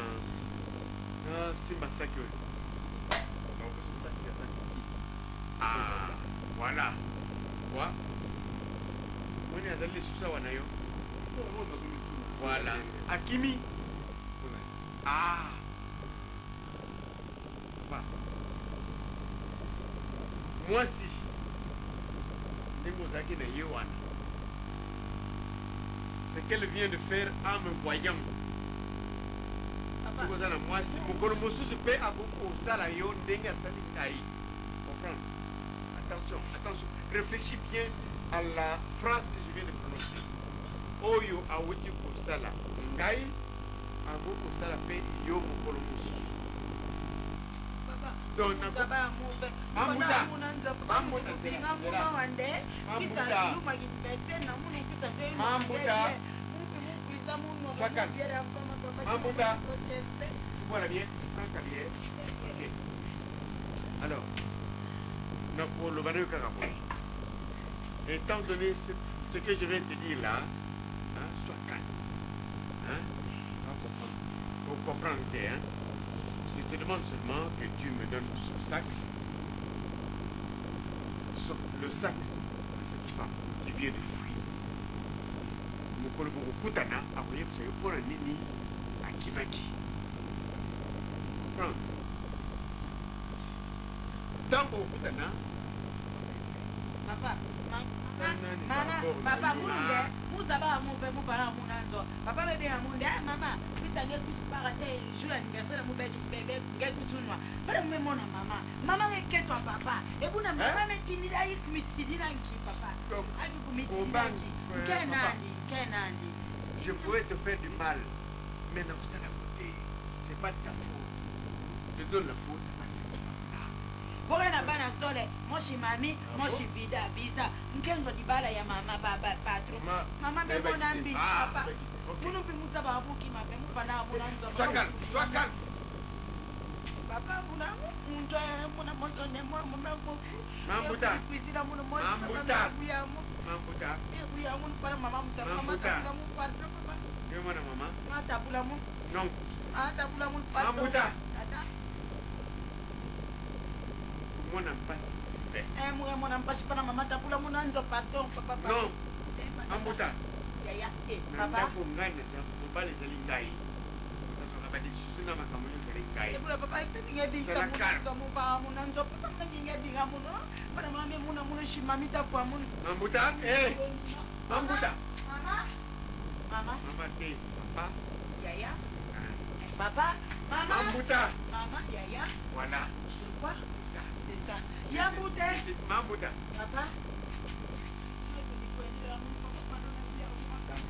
Speaker 7: simba saki oyo voilà wa moni azali lisusu awa na yo voilà akimi mwasi ndenge ozalaki na ye wana ce qu'elle vient de faire en me voyant soki oza na mwasi mokolo mosusu mpe akoki kosala yo ndenge asali ngai comprendre attention réfléchis bien à la phrase que je viens de prononcer oyo awuti kosala ngai akoki kosala mpe yo mokolo mosusu Voilà bien, ok. Alors, étant donné ce que je viens de te dire là, sois calme. Faut comprendre, je te demande seulement que tu me donnes ce sac le sac de cette femme qui vient de fuir. Mokolo Bokutana a voyé que c'est pour un nini à Kimaki. Comprends? Tant Bokutana,
Speaker 5: Papa, papa, munde, musaba mube mubara munanzo. Papa bebe ya munde, mama, bisange kusiparate jour anniversaire mu betu bebe ngetu tunwa. Bara mumemona mama. Mama ngeketwa papa. Ebuna mama metinira yikwitidira nki papa. Abi kumitidira nki. Kenandi.
Speaker 7: je pourrais te faire du mal, mais non, c'est la beauté. C'est pas de ta faute. Je donne la faute à cette femme-là.
Speaker 5: Bora bana sole, moshi mami, moshi vida visa. Mkengo di bala ya mama baba patro. Mama be mona mbi papa. Munu bi musa ba abuki mabe mu bana muna nzo.
Speaker 7: Sois calme.
Speaker 5: Papa muna muntu muna mozo ne mo mo.
Speaker 7: Mambuta.
Speaker 5: Kuisira muna mozo.
Speaker 7: Mambuta.
Speaker 5: Ya mun para mama muta mama tabula mu patro papa.
Speaker 7: Yo mana mama?
Speaker 5: Ma tabula mu.
Speaker 7: Non.
Speaker 5: Ah tabula mu patro.
Speaker 7: Mambuta.
Speaker 5: Tata.
Speaker 7: Moi n'en passe.
Speaker 5: Moi n'en passe pas mama tabula mu nanzo patro papa.
Speaker 7: Non. Mambuta.
Speaker 5: Ya
Speaker 7: Papa. Nanda kungana sa kubali sa lingay. Kutasonga ba decision na makamuyo sa lingay.
Speaker 5: Ebula papa ipinga dinga mu mo ba mo nanzo papa nginga dinga mo no. Para mama muna muna shimamita kwa mun.
Speaker 7: Mambuta, Mambuta.
Speaker 5: Mama.
Speaker 7: Mama te, papa.
Speaker 5: Yaya. Papa. Mama.
Speaker 7: Mambuta.
Speaker 5: Mama, yaya.
Speaker 7: Voilà.
Speaker 5: Quoi? C'est ça. Yambute.
Speaker 7: Mambuta.
Speaker 5: Papa.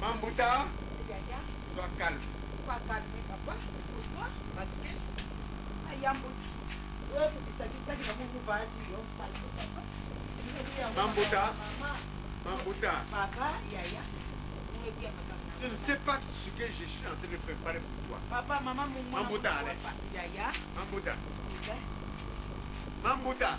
Speaker 7: Mambuta.
Speaker 5: Yaya.
Speaker 7: Sois calme.
Speaker 5: Pas calme, papa. Pourquoi? Parce que Yambute. Ouais, c'est ça qui va nous faire dire.
Speaker 7: Mambuta. Mambuta.
Speaker 5: Papa, Yaya.
Speaker 7: Je ne sais pas ce que je suis en train de préparer pour toi.
Speaker 5: Papa, maman, mon
Speaker 7: Mambuta, allez.
Speaker 5: Yaya.
Speaker 7: Mambuta. Mambuta.
Speaker 5: Yaya.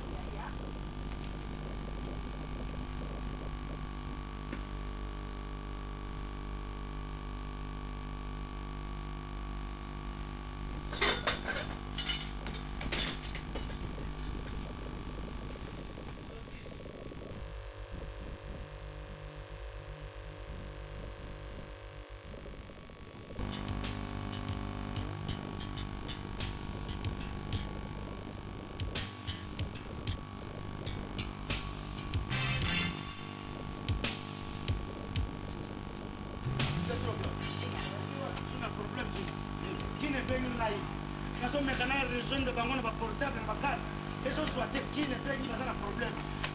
Speaker 8: de bango na ba portable bakana ezo soit kine pe ni bazana problème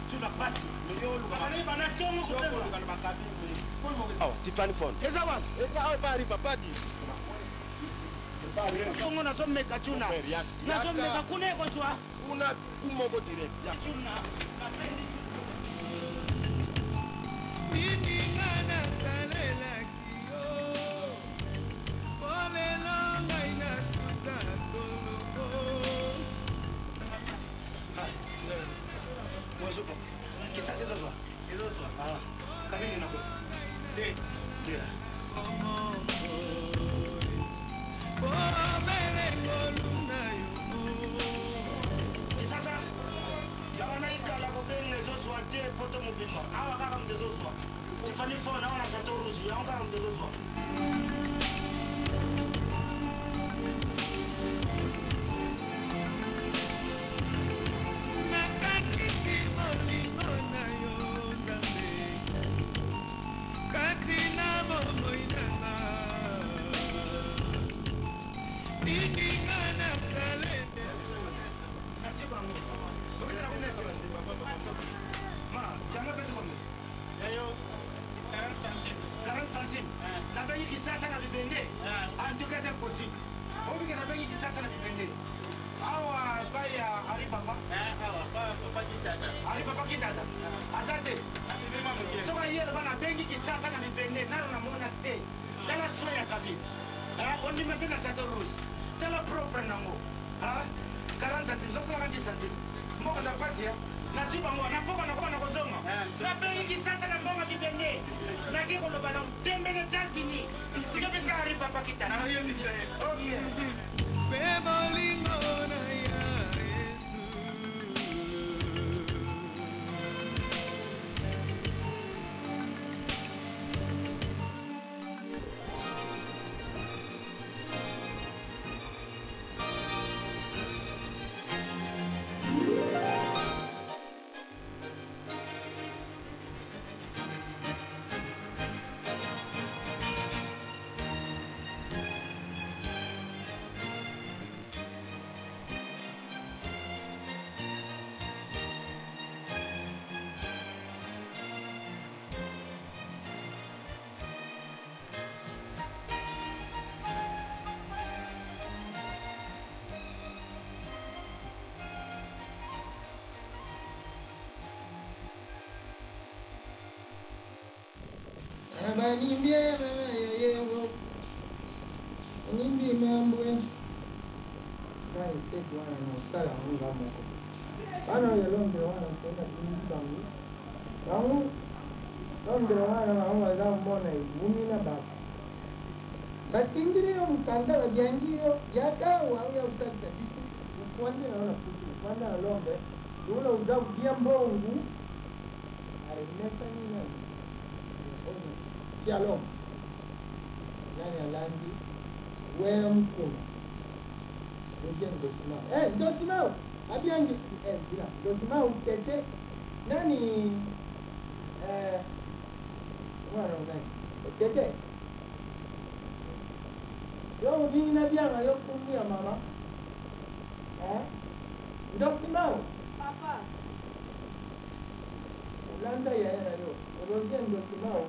Speaker 8: sur la passe le bana tongo ko tanga na bakabi ko
Speaker 9: Tiffany phone
Speaker 8: eza wa
Speaker 9: eza bari papadi
Speaker 8: tongo na somme kachuna na somme kakune ko swa
Speaker 9: kuna kumoko direct
Speaker 8: kachuna na pendi
Speaker 10: Nini ngana salela kiyo Pomelo ngaina suda koloko
Speaker 8: Mozuko kisa zilozwa ah kamini nako ndio
Speaker 10: Pomele ngoluna yo
Speaker 8: sasa yaona ikala ko benge zozwa te poto mubima awa kaka mdezozwa Tiffany phone awana Satoruzi yaona kaka mdezozwa
Speaker 10: Animbie mama yeyewo. Animbie membwe. Ngai tete wana na usala munga moko. Bana yalombe wana kwenda kumbangu. Bangu lombe wana mama za mbona igumi na baba. Batindire yo mukanda bajyangiyo yakawa ya usasa bisu. Kwande naona kutu. Kwande lombe. Ule uzabu bia mbongu. Alimeta nini? Shalom. Nani alandi? Wewe mkuu. Ndio ndosimao. Ndosimao. Abiangi bila. Ndosimao tete. Nani wana nani? Tete. Yo vingi na bianga yo kumia mama. Ndosimao.
Speaker 5: Papa.
Speaker 10: Landa ya yo. Roger ndosimao.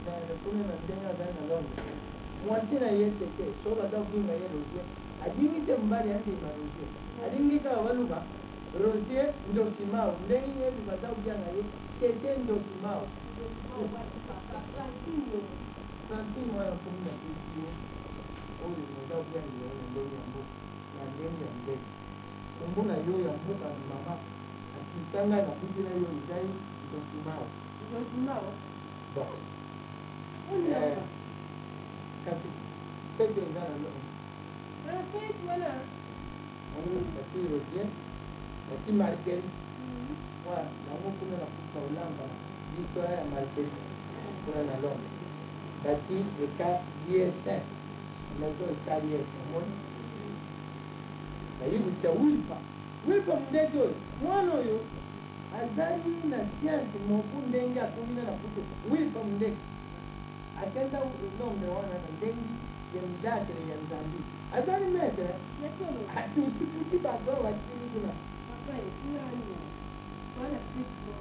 Speaker 10: Na kuna na ndenga na longo. Mwasina yete ke soba da kunga ye Roger. Adimite mbali andi ma Roger. Adimika waluka Roger ndosimao. Ndengi ye bata ujanga ye tete ndosimao. Francine wana kumna kisiyo. Odi mda ujanga ye ndogo yambo. Na ndengi ya mbele. Kumbuna yo ya mbuka ni mama. Akisanga na kujira yo idai ndosimao.
Speaker 5: Ndosimao.
Speaker 10: Ba. Kasi peke ngana lo.
Speaker 5: Peke wala.
Speaker 10: Ani kasi Roger. Kasi Markel. Wa na kuna na kuka ulamba. Dito ya Markel. Kuna na lo. Kasi eka DSM. Nazo eka DSM. Na hivi tawilpa. Wilpa mdejo. Mwana yo. Azali na siansi mwakundengi atumina na kutu. Wilpa mdejo. Akenda ulonde wana na ndengi ya mdake ya mzambi. Azali mete.
Speaker 5: Yesolo.
Speaker 10: Atuti bago wa chini kuna.
Speaker 5: Papa ina ni. Wala kitu.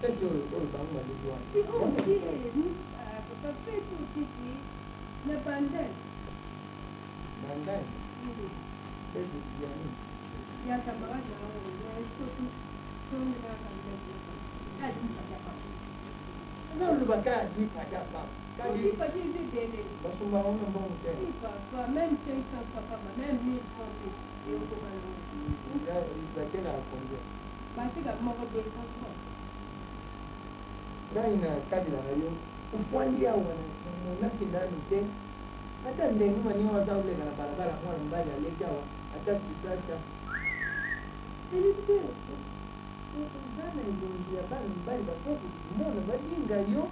Speaker 10: Tejo ol bangu alijua.
Speaker 5: Ni papa petu tiki na bandai.
Speaker 10: Bandai. Tejo yani.
Speaker 5: Ya tabawa na ya sotu. Songa na bandai. Hadi papa.
Speaker 10: Não lhe vai cá de pagar pá.
Speaker 5: Kadi padi de dele.
Speaker 10: Mas uma onda bom que.
Speaker 5: Papa, même 500 papa, même 1000 francs. Eu tô falando.
Speaker 10: Já daquele a comer.
Speaker 5: Mas chega mogo de consumo.
Speaker 10: Daí na cabila eu o fuandi ao na kindani tem. Hata ndenge mani waza ule na barabara kwa mbali alejawa hata sitacha. Ele deu. Zana ndio bana mbali kwa sababu mbona bajinga yo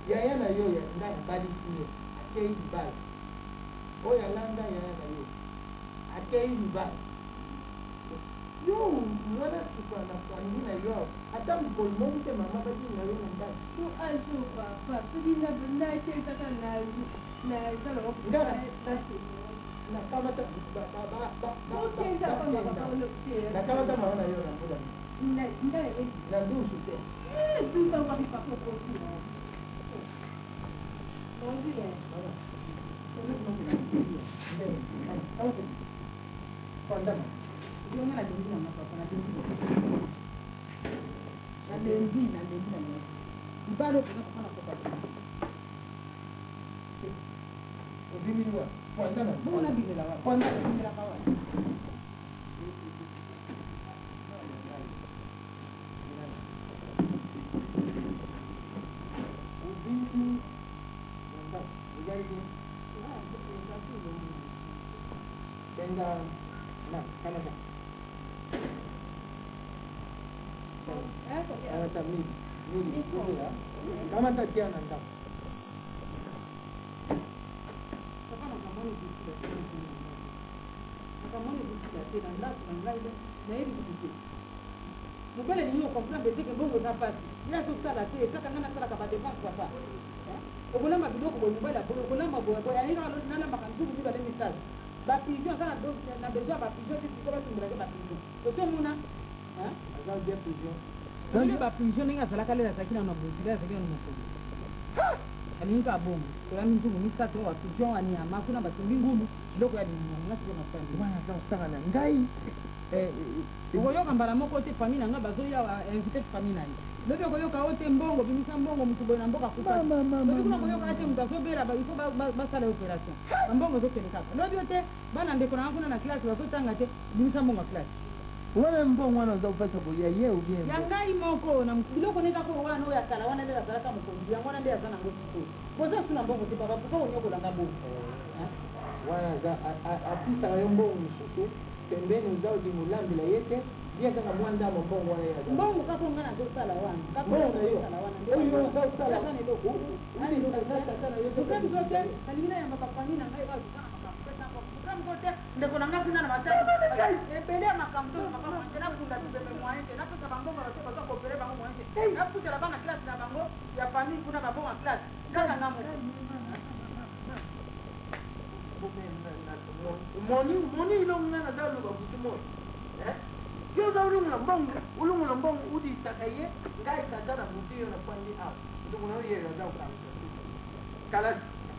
Speaker 10: yana yo ya ndani bali sio akei bali oya landa yana yo akei bali yo mwana kwa na kwa ngina yo hata mkolmo mte mama bajinga yo ndani
Speaker 5: Tu ajo papa, tu dinga bunda ke tata na sala ko
Speaker 10: ngara na kama ta na kama ta maana yo na muda na dusu te
Speaker 5: tu sa wa pa ko ko
Speaker 10: kama tatia nanda
Speaker 2: mobele ninyo comprendre bezeke bongo na pasi ya sosala te kaka nga nasalaka badefense papa okolamba biloko boye mobele aboye okolamba boye nalambaka nzubu mibale misala bapigeon aza na besoin ya bapigeon te siko batumbelake bapigeon osomona
Speaker 10: aza bien pigeon
Speaker 2: oyo bapigeon ndenge azalaka lela azalaki nano bozila azalaki nano mokolo alingi ka bongo toyami nzubu misato bapigeon anyama kuna batumbi ngulu biloko ya linyama ngasiko masali
Speaker 10: wana aza osanga na ngai
Speaker 2: okoyoka mbala moko te famille na ngai bazoya invité famille na ye
Speaker 1: lobi okoyoka oyo te mbongo bimisa mbongo motu boye na mboka kulobi kuna koyoka te moto azobela ifo basala opération bambongo ezokende kaka lobi o te bana ndeko nanga kuna na classe bazotanga te bimisa mbongo ya classe
Speaker 10: wana mbongo wana oza kopesa boya ye ubien
Speaker 1: ya ngai moko na biloko nde kaka wana oyo akala wana nde azalaka mokonzi yango wana nde aza nango sikoyo boza suna mbongo te papa pourkoi onyokolanga mbongo
Speaker 10: wana apisaka yo mbongo mosusu pembeni oza odinga olambela ye te bien kaka mwa ndambo mbongo wana ye
Speaker 1: mbongo kaka onga nazosala wana
Speaker 10: oyo oza osala
Speaker 1: okamiko te nalingi nayamba bafami na ngai bazosala makambo okamiko te ndeko na ngai kuna na mataki ebele ya makambo to makambo te nakunda tubeme moyen te napesa bambongo bato baza koopere bango moyen te naputela bana classe na bango ya famille kuna babongo ya classe kaka nga moko
Speaker 10: moni ilonga na dalu ba kutumo yo za ulungula mbongo udi sakaye ngai kazana mutio na kwandi hapo ndio kuna yeye za ukanga kala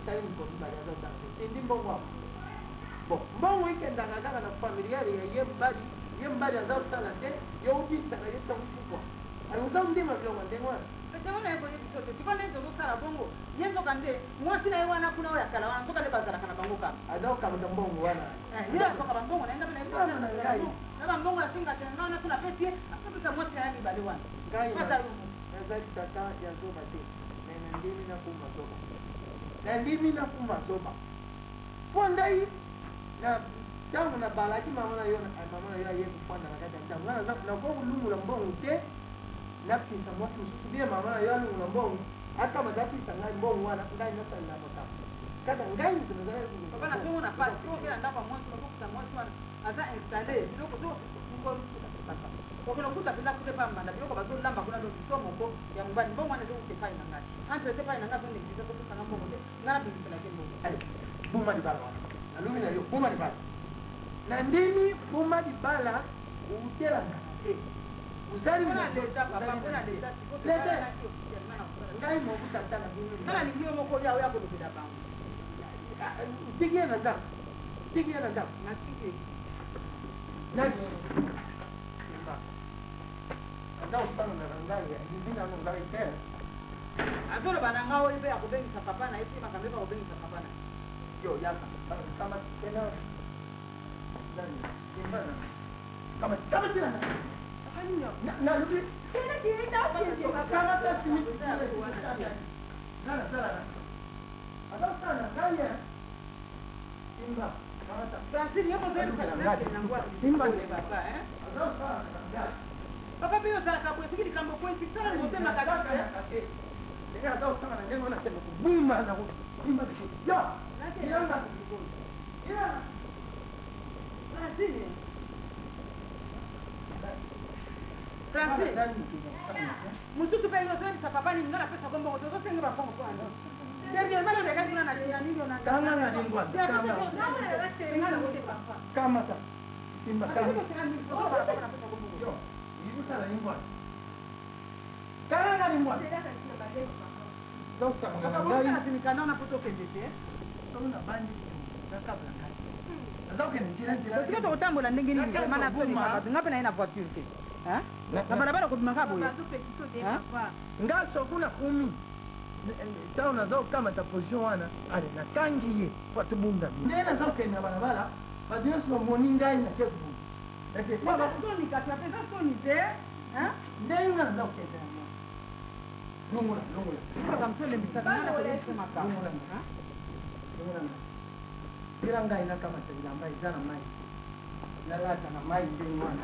Speaker 10: sai mko mbali za ukanga ndi mbongo hapo bo mbongo ikenda kaka na familia ye mbali za usala te yo udi sakaye tamfukwa aluza ndima vyo mandengwa
Speaker 1: tebona yebo yebisoto tibona ezo zosala bongo yenzoka nde mwasi na ye wana kuna oyo akala wana nzoka nde bazalaka na bango kaka
Speaker 10: azaokamata mbongo wana
Speaker 1: azoka bambongo nayenga mpe na bambongo yasinga te nga wana kuna pesi ye apesa mwasi na ya mibale wana
Speaker 10: nazali tata ya zoba te nandimi nakuma zoba po ndai na ntango na balaki mama na yo aye kofanda na kati ya ntango nga nakolungula mbongo te napisa mwasi mosusu bie mama na yo alungula mbongo akama zapisa ngai mbongo wana ngai nasalela makambo kaka ngai moto
Speaker 1: nazalapapa na songo na pasi okela ndako mwasi bakokuta mwasi wana aza installe biloko okelo kuta mpenza kute pambanda biloko bazolamba kuna do biso moko ya mobali mbongo wana ezokuta epai na ngai entre te epai na ngai azoneglige tokosanga mbongo te ngai nabimisela te mbongo
Speaker 10: buma libala wana nalumi na yo buma libala na ndimi buma libala outelanga te uzali ngai mokuta tala
Speaker 1: kala lingio moko ya oya kolobela bango
Speaker 10: tikie na ndako
Speaker 1: natike azoloba na nga oyo mpe ya kobengisa papa na ye mpe makambo eka kobengisa papa na
Speaker 10: yo yaka kama tena kama tena na lubi tena kienda kama tasi sana ada sana kaya simba
Speaker 1: Francine yo mozeli na ngwa simba ne papa papa pe yo sala kabwe sikili kambo kwa sikala ni motema kabisa
Speaker 10: ndio ndio sana na ndio nasema kubuma na kubuma yo ndio
Speaker 1: Francine mususu pe yo sala papa ni ngala pesa kombo ngoto senga ba kongo kwa Sergio malo de kana na nini na
Speaker 10: kama na lingwa kama ta simba kama yo hivi sana lingwa kana na lingwa dosta
Speaker 1: kama ngani simikana na poto kendete
Speaker 10: tona bandi na kabla kati azoke njira
Speaker 1: sio to utambola ndenge nini maana kwa mabatu ngapi na ina voiture te na barabara kwa makabu
Speaker 10: ngaso kuna kumi tao nazao kama ta position wana ale na tangi ye kwa tubunda nena zoke na barabara badino sio moninga ina kebu lakini kwa
Speaker 1: soni kati pesa soni te
Speaker 10: ndenga zoke tena lungula
Speaker 1: kama mtole mbisaka na kwa sema kama
Speaker 10: lungula bila ngai na kama tena ambaye jana mai na lata na mai ndio mwana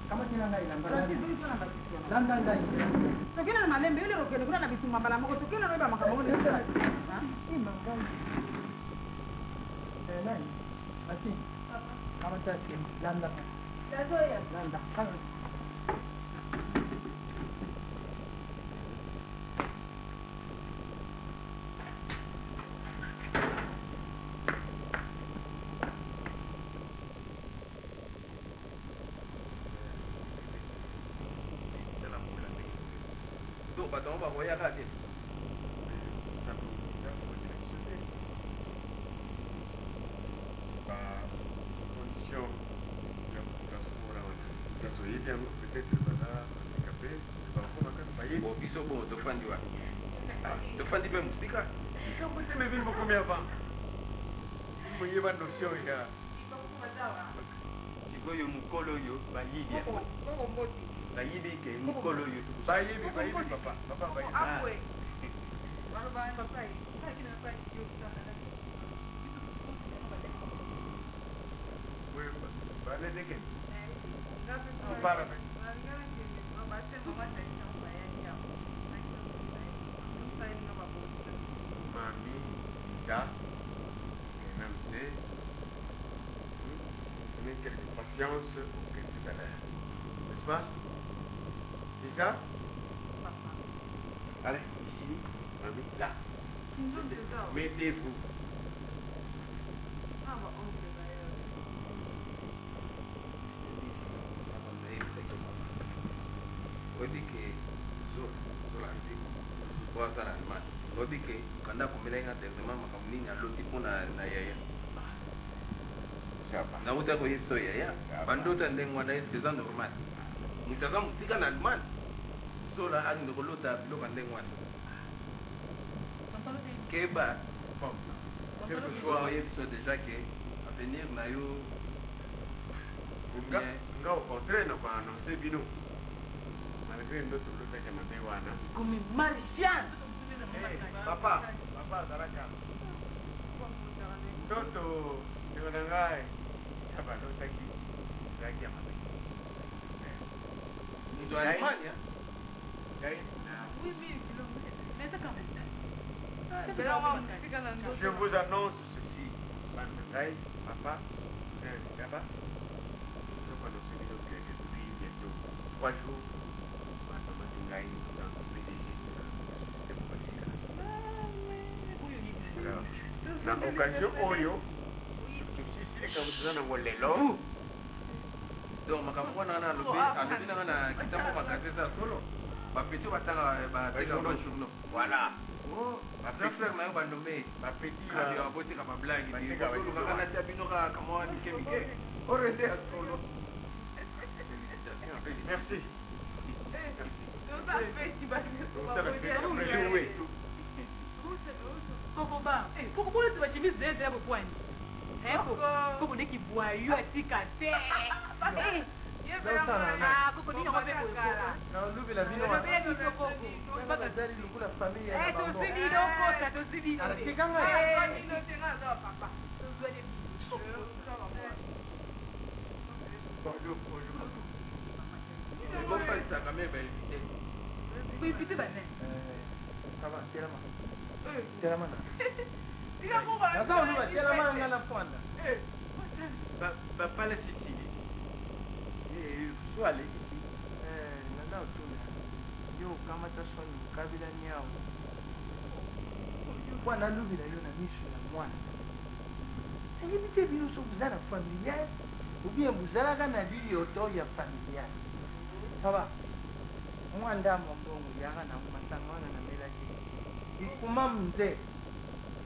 Speaker 10: kama kila ngai na mbala landa ngai
Speaker 1: tokena na malembe yule rokele kuna na bituma mbala moko tokena no iba makambo ne ha
Speaker 10: imangai nani basi kama tasi landa landa kama
Speaker 7: Badon ba hoya kati. Condition ya kutafuta na watu. Sasa hivi peut-être bana biso bon tofandi wapi tofandi mpe mosika likambo te mevili mokomi avant moyeba notion ya sikoyo mokolo oyo bayidi bayidi ke mokolo oyo bayibi papa bayibi baledeke para mami da même c'est mais quelque patience que tout à l'heure n'est-ce pas c'est ça allez ici mami là mettez-vous odike zola ndiko sikoasa na almani odike kanda komelenga directement makambo nini aloti mpona na yaya nauta koyebi so yaya bandota ndenge wana eske eza normal moto aza mosika na almani zola alingi kolota biloko ndenge wana keba oyebi so déjà ke avenir na yo nga au contraire na koannonce bino malgré ndoto lotaka mabe wana
Speaker 1: comme martian
Speaker 7: papa azalaka ndoto ndeko na ngai saba lotaki ezalaki ya mabe moto ya allemagne je vous annonce ceci Bandaï, papa là-bas je vais annoncer bino que depuis bientôt 3 jours Ngai dans le PDG na occasion oyo tusisilika kutuzana ngo lelo donc makambo wana na alobi nanga na kitambo makase eza solo bapeti bateka bajournaux voilà bafrère na yo bandome bapeti babotika bablagi olukaka natia bino kamwa mike orende ya solo merci
Speaker 3: pourquoi tu vas chemise zeze hapo pwani koko ndeki bwayo atika te koko ndinga mabe
Speaker 10: naolubila bino bakazali lukula familia
Speaker 7: bofalisaka me bainvité
Speaker 3: kuinvite bane
Speaker 10: telamana nazaoluba telamana nga na pwanda
Speaker 7: bapala sicili swale
Speaker 10: nanaotuna yo okamata soni mokabila niao mpo nalubila yo na miso ya mwana nayebi te bino so boza na familiale ubien bozalaka na bilioto ya familiale saba mwanda mombongo yaka nango masanga wana namelaki ikuma mze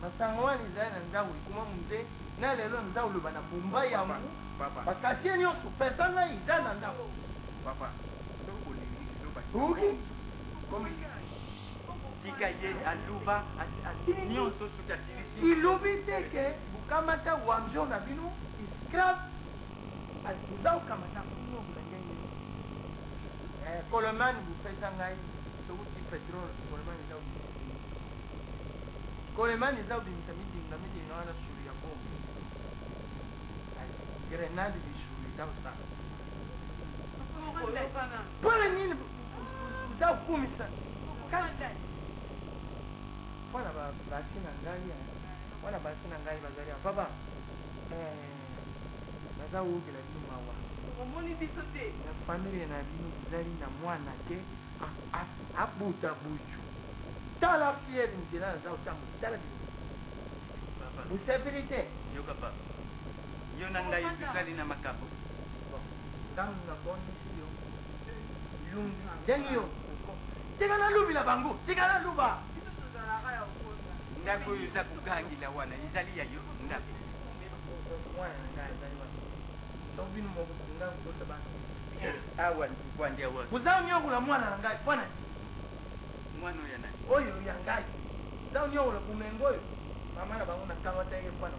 Speaker 10: masanga wana ezali na nzango ikuma mze na lelo nzango oloba na bumba ya mu bakatie nyonso pesa ngai eza na nzango uki
Speaker 7: tika ye aluba nyonso soki asilisi
Speaker 10: ilobi te ke bokamata wamjo na bino iscrave boza kokamata kolomani bopesa ngai sokuti petrole kolomani eza kolomani eza obimisa midinga wana suri ya bombe grenade bisuri eza kosala mpona nini eza kokumisa mpona basi na ngai wana basi na ngai bazali ya papa naza koyokela bino mawa
Speaker 5: omoni biso te
Speaker 10: na familie na bino bozali na mwana te abuta buju tala fiere nzela naza kotambola tala bino bosepeli te
Speaker 6: yo papa yo na ngai tozali na makambo
Speaker 10: ntango nabonisi yo lungi ndenge yo tika nalubila bango tika naluba
Speaker 6: ndako oyo eza kogangila wana ezali ya yo ndako
Speaker 10: mwana na ngai ezali wana so bino moko nga kosa bana
Speaker 6: awa kwandia wa
Speaker 8: Muzao nyongo la mwana na ngai. Bwana.
Speaker 6: mwana ya nani
Speaker 8: Oyo ya ngai. Muzao nyongo la kumengoyo. Mama na bangu na kama tege kwa na.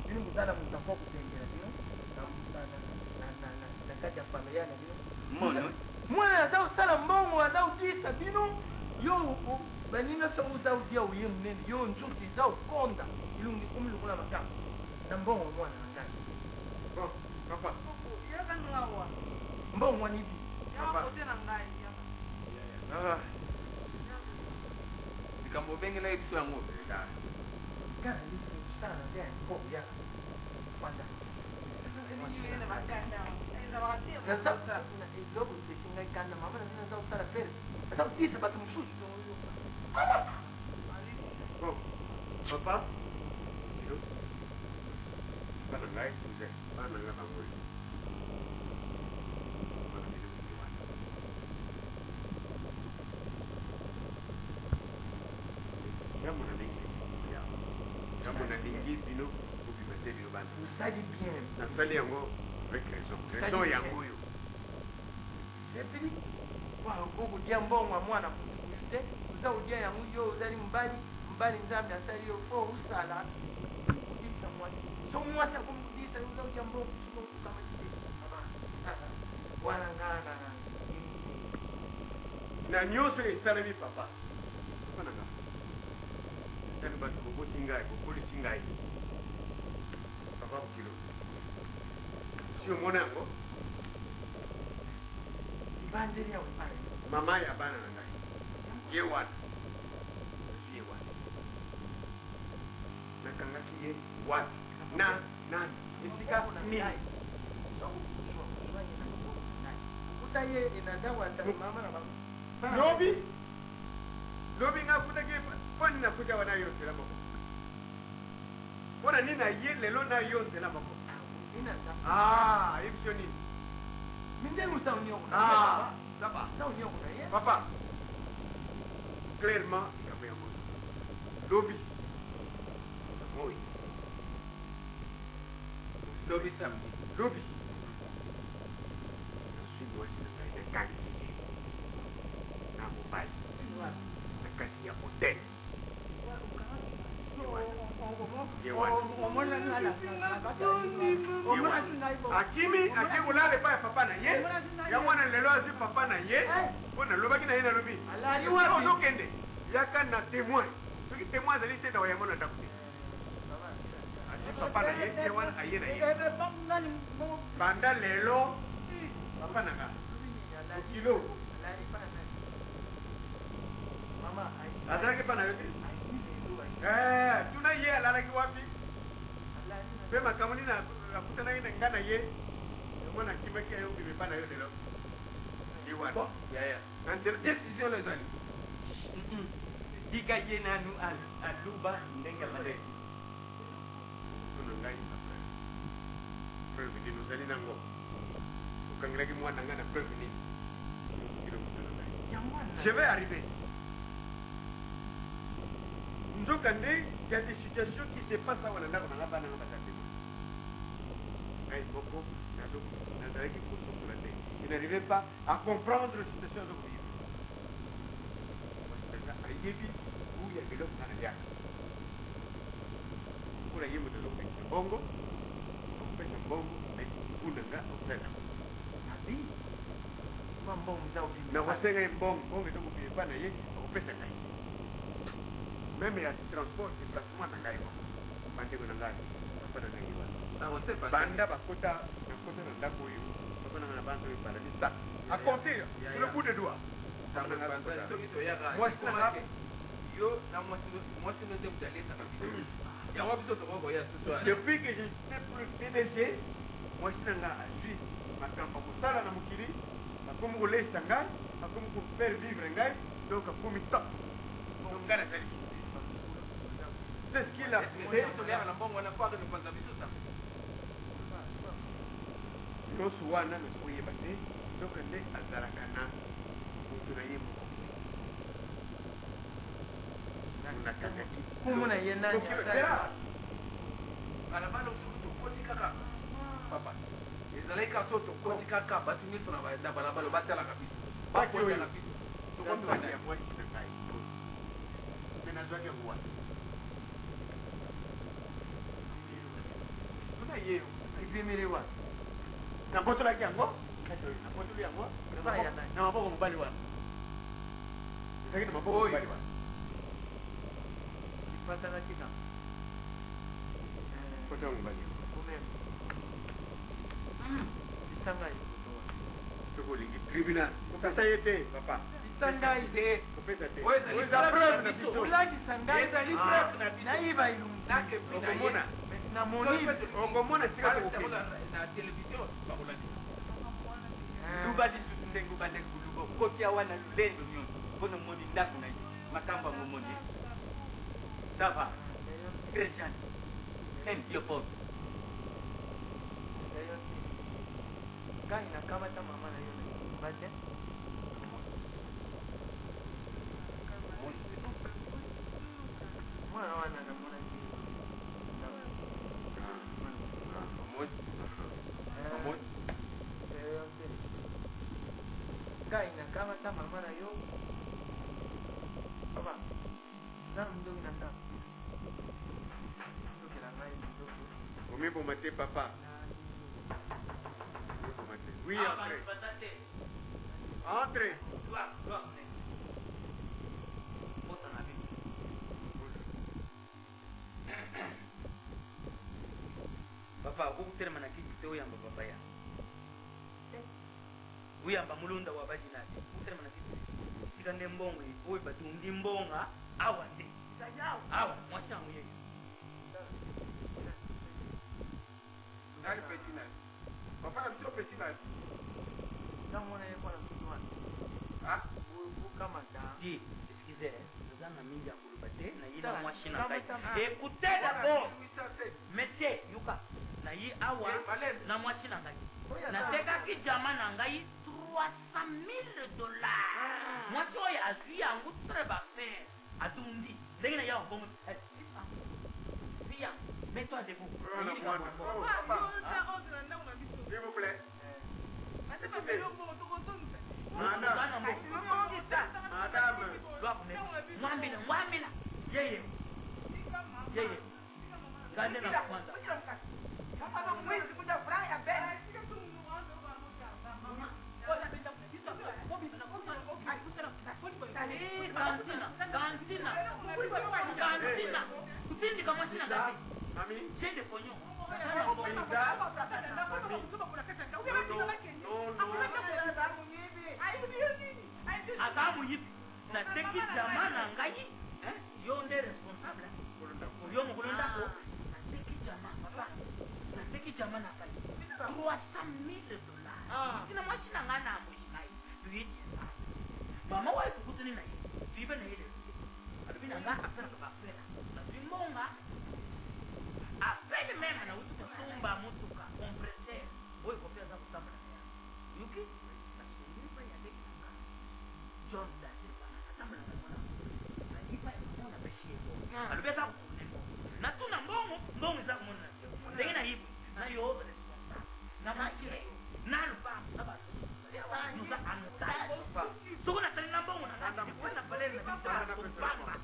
Speaker 8: Bini muzala mutafo kutengera bino. Na kati ya familia na bino.
Speaker 6: mono
Speaker 8: Mwana zao sala mbongo zao kisa bino. Yo banina so uzao dia uye mnene. Yo njuki zao konda. Ilungi kumlu kuna makamba. Na mbongo mwana na ngai.
Speaker 7: Bon, papa.
Speaker 8: Mbongo mwana hivi.
Speaker 6: nikamubengela ebiso ya ng'ombe
Speaker 8: Kana hivi sana dia ko ya. Kwanza. Sasa na idogo kishinga kana mama na zao sala pere. Sasa kisa batu msusu.
Speaker 7: Bon, papa. Yo. Bana ngai tuze. Bana ngai bango. Bino obimate bino bana
Speaker 8: Usadi bien.
Speaker 7: nasali yango avec raison yango oyo
Speaker 8: Sepili. Wa gogo dia mbongo mwana mute. Uza udia ya muyo uzali mbali nzambe asali yo fo usala. Kudisa mwana. So mwasa kumkudisa uza udia mbongo suko kama kile. Mama. Wana ngana.
Speaker 7: na nyonso esalemi papa papa nanga tani bato boboti ngai bokolisi ngai papa bokilo si omona yango
Speaker 8: Ibandeli ya upale.
Speaker 7: mama ya bana na ngai ye wana ye wana nakangaki ye wana na nani esika nini
Speaker 8: Utaye inadawa mama na baba.
Speaker 7: lobi nga futaki poni na kuja wana yonsela moko mpona nini na ye lelo na yonsela moko yebiso nini
Speaker 8: Mindengu sa union.
Speaker 7: papa
Speaker 8: Sa union na ye.
Speaker 7: papa clairement likambo yango lobi moi
Speaker 6: lobi samedi
Speaker 7: lobi nasui mwasi na ngai nakangi na mobali na kati ya hotel akimi ake kolala epai ya papa na ye ya mwana lelo azwi papa na ye mpo nalobaki na ye nalobi ozokende yaka na témoin soki témoin azali te na yango na ndako te azwi papa na ye ye wana aye na ye banda lelo papa nanga okilo azalaki mpa na yo te tuna ye alalaki wapi mpe makambo nini akutanaki na nga na ye mwana akimaki ayo bime mpa na yo lelo ye wana
Speaker 6: décision ezali tika ye nanu aluba ndenge maleki
Speaker 7: ono ngai preuve nini ozali nango okangelaki mwana nga na preuve nini je vais arriver nzoka nde y a des situations qui se passe awa na ndako na nga bana nga bazatema ngai moko nazalaki kosokola te je n'arrivais pas à comprendre situation azokoyiba ayebi uya biloko nga na liaka mpona ye moto azokopesa mbongo okopesa mbongo kuna nga osala nakosenga ye mbongo ezokopesa epa na ye akopesa ngai meme ya transport déplacement na ngai moko bandeko na ngai papa na ngai wana banda bakota nakota na ndako oyo papa nanga na banda oyo balami sa a compter sur le bout de doigt mwasi na nga
Speaker 6: yo na mwasi no te mutalesaka biso yango biso tokokoya susu
Speaker 7: depuis que je n'ai plus PDG mwasi na nga azwi makambo kosala na mokili akomi kolesa ngai akomi kofaire vivre ngai donc akomi top donc ngai nazali c'est ce qu'il a fait
Speaker 6: na mbongo wana kwaka mipanza biso ta
Speaker 7: nyonso wana nakoyeba te soki nde azalaka na moto na ye moko nakangaki
Speaker 8: kumuna ye nani
Speaker 6: balabala osoki tokoti kaka papa
Speaker 8: ezalaki so tokoti kaka bato nyonso na balabala batalaka biso
Speaker 7: Baki oyo.
Speaker 8: bakotaka biso
Speaker 7: tokombaki ya mwasi na ngai mpe nazwaki yango wana tuna ye
Speaker 8: ebimeli wana
Speaker 7: nabotolaki yango nabotoli yango na maboko mobali wana ezalaki na maboko mobali wana
Speaker 8: ipatanaki na
Speaker 7: kota mobali
Speaker 8: isangai
Speaker 7: tokolingi tribunal kopesa ye te papa
Speaker 8: isangai te
Speaker 7: kopesa te
Speaker 8: oza preuve na biso olakisa ngai ezali preuve na biso nayiba
Speaker 7: okomona
Speaker 8: na moni
Speaker 7: okomona sika kokende
Speaker 8: na television bakolakisa luba lisusu ndenge obandeki koluba kotia wana lulendo nyonso mpona omoni ndako na ye makambo yango omoni ça va très gentil aime Dieu pauvre ngai nakamata mama na yo bate mwana wana namona ngai nakamata mama na yo papa nanu ndoki na ndako ndokela ngai ndoko
Speaker 7: omiboma te papa oui entrez entrez
Speaker 6: papa okukutelema na kiti te oyamba papa ya uyamba mulunda wa bajinati ukutelema na kiti sika nde mbongo oyo batundi mbonga awa te awa mwasi yangu yeye
Speaker 7: ngali petit nani papa na biso petit nani
Speaker 8: namona ye kwana mtuwana
Speaker 7: ah
Speaker 8: ukamata
Speaker 6: di excusez oza na mingi ya koloba te na ye na mwasi na ngai écoutez d'abord monsieur yuka na ye awa na mwasi na ngai natekaki jama na ngai 300,000 $. Mwasi oyo azwi yango très bafere atundi ndenge na ye abongo fia mets-toi debout
Speaker 7: s'il vous plaît
Speaker 6: mwambila yeye gande na kwanza kantina kutindika mwashina gazi jende ponyo akamuyipi nateki jama na ngai yo nde responsable yo mokolo ndako nateki jama papa nateki jama na ngai 300,000 $. tina mwasi na ngai na amwishi ngai tuyijiza mama wa ikukutini na ye tuibe na ile alubi na nga asana kabafela natuimbonga apele mema na uti kusumba mutuka compresseur oyo kopia za kutamba na ya yuki nasungiripa ya deki na nga John da Silva atamba na mwana na ipa ya mwana beshiego alubi za kukunembo na tuna mbongo za kumona na ndenge na hibu na yo responsable na machire na lupamu na batu nusa anutari suku na tali na mbongo na ngati kwenda pale na bitara kupanga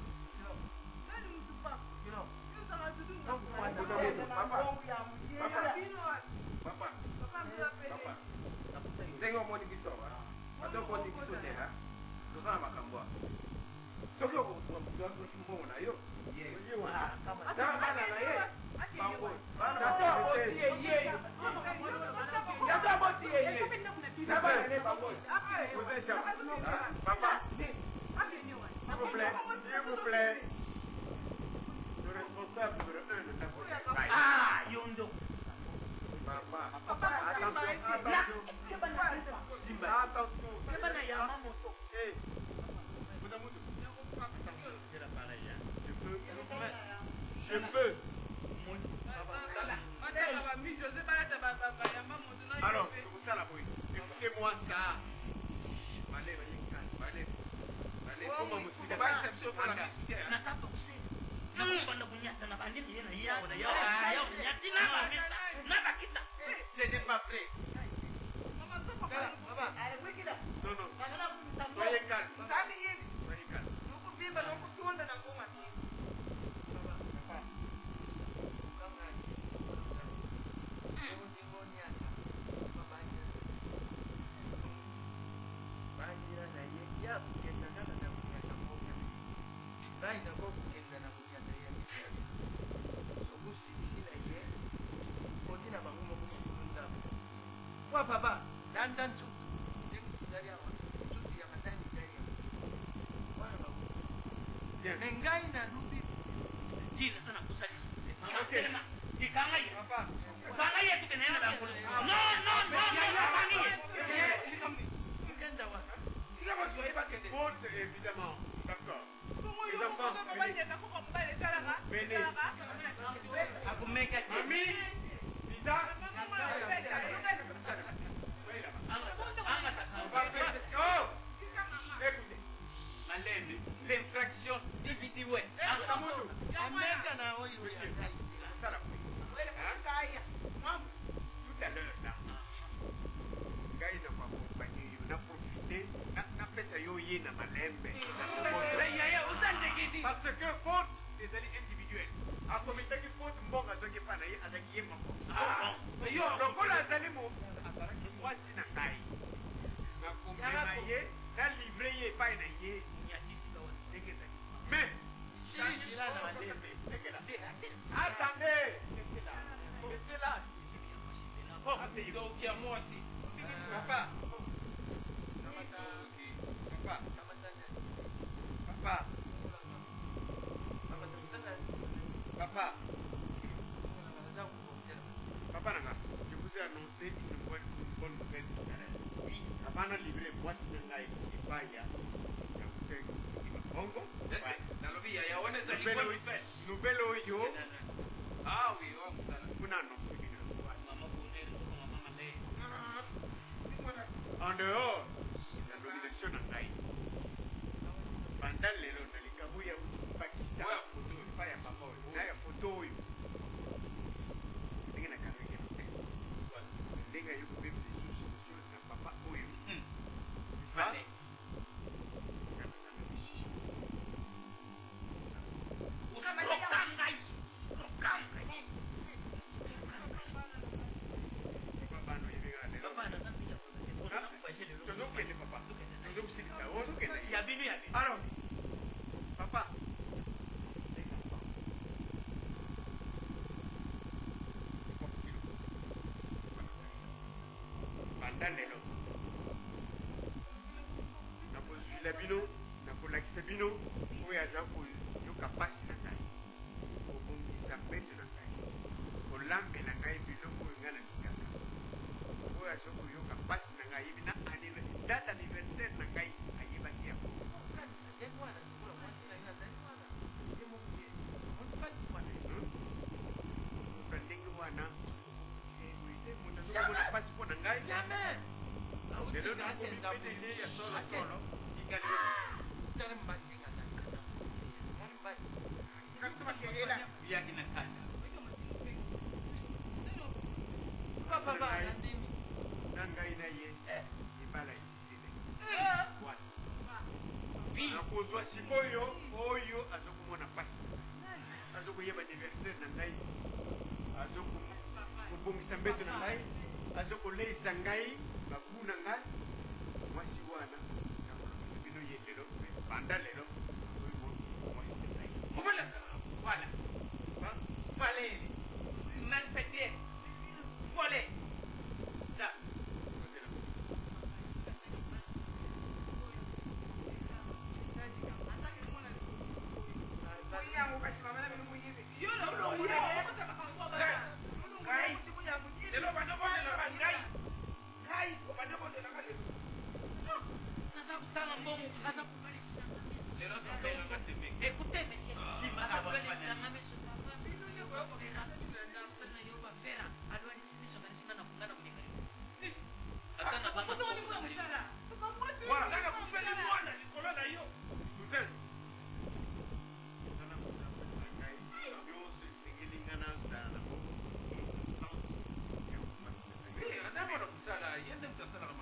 Speaker 8: ndenge omoni biso ate okoti biso te tozala makambo soki okoki mbongo na yo tala bana na ye bango tata aboti yeye tata aboti yeye na bana ne bango
Speaker 7: papa s'il vous plaît le responsable numéro 1 de ta police
Speaker 6: ah yondo
Speaker 7: papa attention
Speaker 6: kebana ya mamoto
Speaker 7: je peux alors vous ça la boy écoutez-moi ça balé comment musika
Speaker 6: na sasa kusema na kupanda kunyata na bandini yeye na yao na yao nyati na bamesa na bakita
Speaker 7: ce n'est pas vrai
Speaker 8: ngai nakokokenda na konyata ya misali sokusilisila ye koti na bango moko mokunzama kwa papa landa nsutu ndekutuzali awa nsutu ya matani zali awa wana bango me ngai nalubi
Speaker 6: Jina sana kusali.
Speaker 7: Okay.
Speaker 6: Dikanga ye.
Speaker 7: Papa.
Speaker 6: Kanga ye tukenena na ngolo. No.
Speaker 8: kenda wa kila watu wa ibakende
Speaker 7: Faute, évidemment. D'accord. Les enfants, venez.
Speaker 6: Akumeka je.
Speaker 7: Mami, Lisa, on va faire... Oh! Écoutez,
Speaker 6: Malende. L'infraction individuelle.
Speaker 7: Kamutu,
Speaker 8: ameka na oyo
Speaker 7: monsieur,
Speaker 8: ya
Speaker 7: ça la tout à l'heure, là, ngai na kuakompanye yo, na profite, na pesa yo ye na malembe. Parce que faute, ezali individuel. Akomitaki faute mbongo azoki pa na ye, azaki ye moko. Yo, lokola azali azalaki mwasi na ngai. Nakomema ye, na livre ye epai na ye, ndenge ezali. Mais,
Speaker 8: shangila na malembe
Speaker 7: attendez,
Speaker 8: betela
Speaker 6: Donc ya mwasi.
Speaker 7: papa, papa, papa, papa, papa nanga, je vous ai annoncé une bonne nouvelle tout à l'heure. Oui, avant de livrer moi c'est un gars qui va y a bongo.
Speaker 6: Nalobi ya wana zali kwa
Speaker 7: Nouvelle oyo,
Speaker 6: Ah oui, on ça.
Speaker 7: kuna annoncé bien.
Speaker 6: Mama Bonheur ko mama le.
Speaker 7: En dehors de la nomination na ngai, pendant lelo na likambo ya bakisa
Speaker 6: Ouais, photo.
Speaker 7: pa ya papa oyo, na ya photo oyo ndenge nakangaki no te ndenge ayoko bebisa lisusu na papa oyo
Speaker 6: Vale.
Speaker 7: babano yebengana lelo tozokende papa tozokosilisa ozokende
Speaker 6: Ya binu ya binu.
Speaker 7: alors papa banda lelo nakozwila bino nakolakisa bino oyo aza koyoka pasi na ngai kobongisa mbeto na ngai kolambela ngai biloko oyo ngai nalikaka oyo aza koyoka pasi na ngai yebi na date anniversaire na ngai ayebaki yango oka ndenge wana moto azomona pasi mpo na ngai lelo nakomi pdg ya solosolo
Speaker 6: Ya kinakanda.
Speaker 7: na ngai na ye ebala esile nakozwa sikoyo oyo azokomona pasi azokoyeba anniversaire na ngai azokobongisa mbeto na ngai azokoleisa ngai babu na ngai mwasi wana nakolakisa bino ye lelo banda lelo oyo mwasi na ngai
Speaker 6: Voilà. Vale. Malfaiteur. Volé. Ça. Écoutez, monsieur.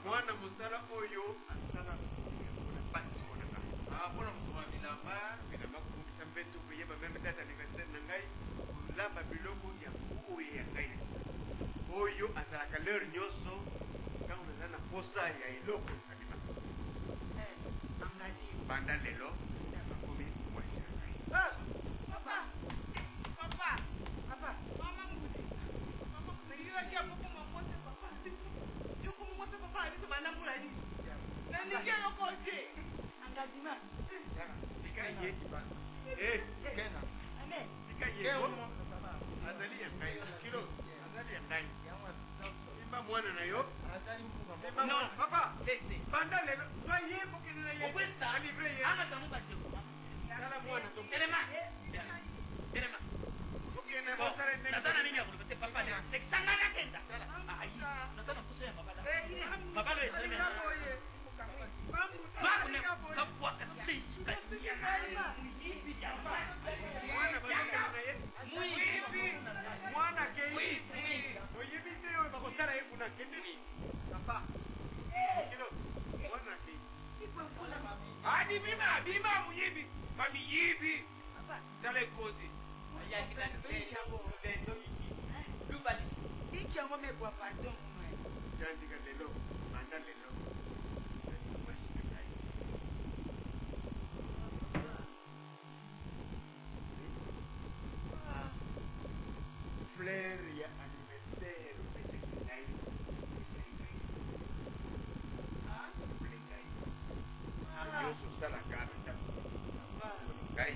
Speaker 7: mwana mosala oyo asala mpona pasi mpona ngai mpona mosoma bilamba kobongisa mbeto koyeba meme date anniversaire na ngai kolamba biloko ya oyo ya ngai oyo azalaka lere nyonso ntango naza na posa ya eloko abima banda lelo akomi mwasi na ngai
Speaker 5: Papa. Mama mudi. Mama kumeliwa kia papa mwamote papa. Yuko mwamote papa alizo manamula ni. Na nikia yoko oje. Angazima.
Speaker 7: Nikaye kibana. Kena.
Speaker 5: Amen.
Speaker 7: Nikaye komo. Azali ya ngai. Kilo. Azali ya ngai. Simba mwana na yo. Simba mwana. Papa. Banda lelo. Soye mokini na ye.
Speaker 6: Okwesta.
Speaker 7: Alivre ye.
Speaker 6: Ama tamuka seko.
Speaker 7: Sala mwana to.
Speaker 6: Elema.
Speaker 7: Okene bosare ne.
Speaker 6: Nasana nini ya kulipete papa leo. Tekisangana kenda. Ai. Nasana kusema papa. Papa leo sema. Babu ne kapwa kasi kaya. Muibi ya papa.
Speaker 7: Mwana banda na ye.
Speaker 6: Muibi.
Speaker 7: Mwana ke. Muibi sio bakosara ye kuna kendini. Papa. Kilo. Mwana ke. Hadi bima muibi. Mami yibi. Dale kozi.
Speaker 6: Ya kita ndio ndio Dubali.
Speaker 5: Iki yango mekwa pardon.
Speaker 7: Jandika lelo. Manda lelo. Fleur ya anniversaire pete kinai. Yo so sala kana ta. Kai.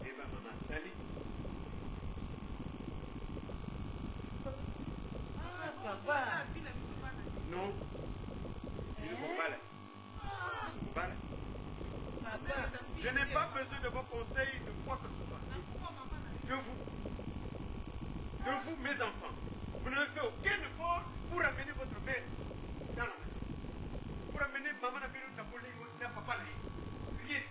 Speaker 7: Eva mama sali.
Speaker 5: Papa.
Speaker 7: Non. Il faut pas là. Voilà. Je n'ai pas besoin de vos conseils de quoi que ce soit. De vous, mes enfants. Vous n'avez fait aucun effort pour amener votre mère dans la maison. Pour amener maman à venir Napoli ou papa là. Rien.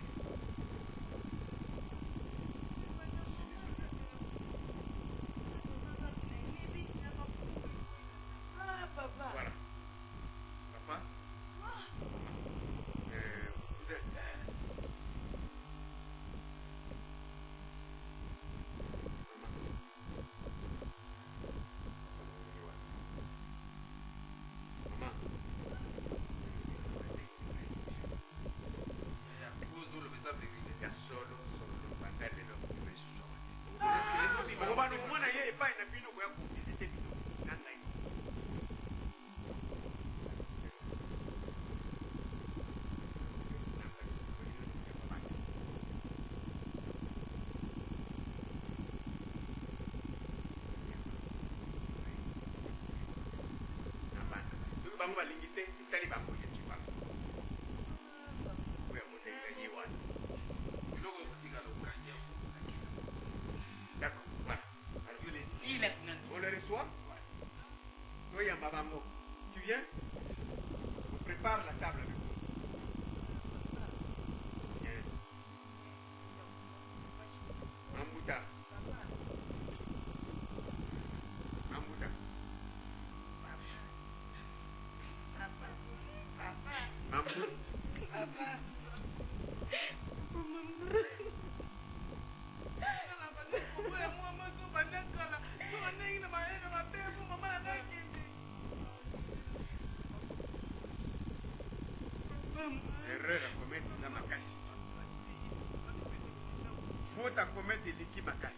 Speaker 7: Voilà. Papa. Vous êtes. Maman. Solo bagale lo kumesuso. Ngoba nomwana ye epai na bino kwa kuvisite bino. Nasa hiyo. Bango balingi te itali bango ye kibango. Kwa moto ile wana. Kidogo kutika lokanje. D'accord, voilà. Alors je l'ai dit, on le reçoit. Toi y a Mabango. Tu viens? On prépare la table avec vous. Viens. Mamouta. Mamouta. Mamouta. Erreur à commettre dans ma casse. Faute à commettre des liquides ma casse.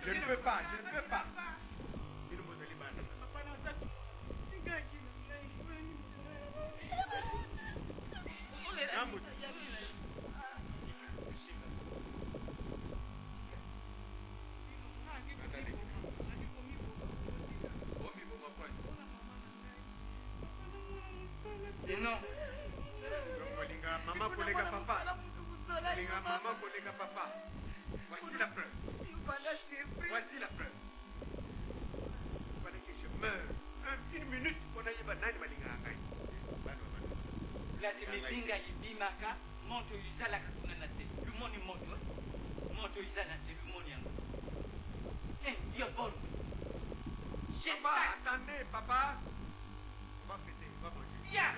Speaker 7: Je ne peux pas. Il nous montre les balles.
Speaker 6: Non.
Speaker 7: Maman collègue papa. Maman collègue papa. Voici la preuve. Voici la preuve. Il fallait que je meure. Une minute qu'on a eu banane malinga akai.
Speaker 6: Lazima linga ibimaka moto yizala kakuna na se. Lumoni moto. Moto yizala se lumoni yango. You're bon.
Speaker 7: Papa, attendez, papa. On va fêter, on va manger.
Speaker 6: Yeah.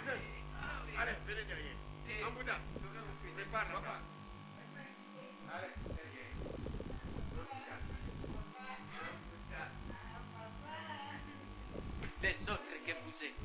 Speaker 7: Allez, venez derrière. Ambouda, prépare papa. Allez, derrière.
Speaker 6: Les autres que vous êtes.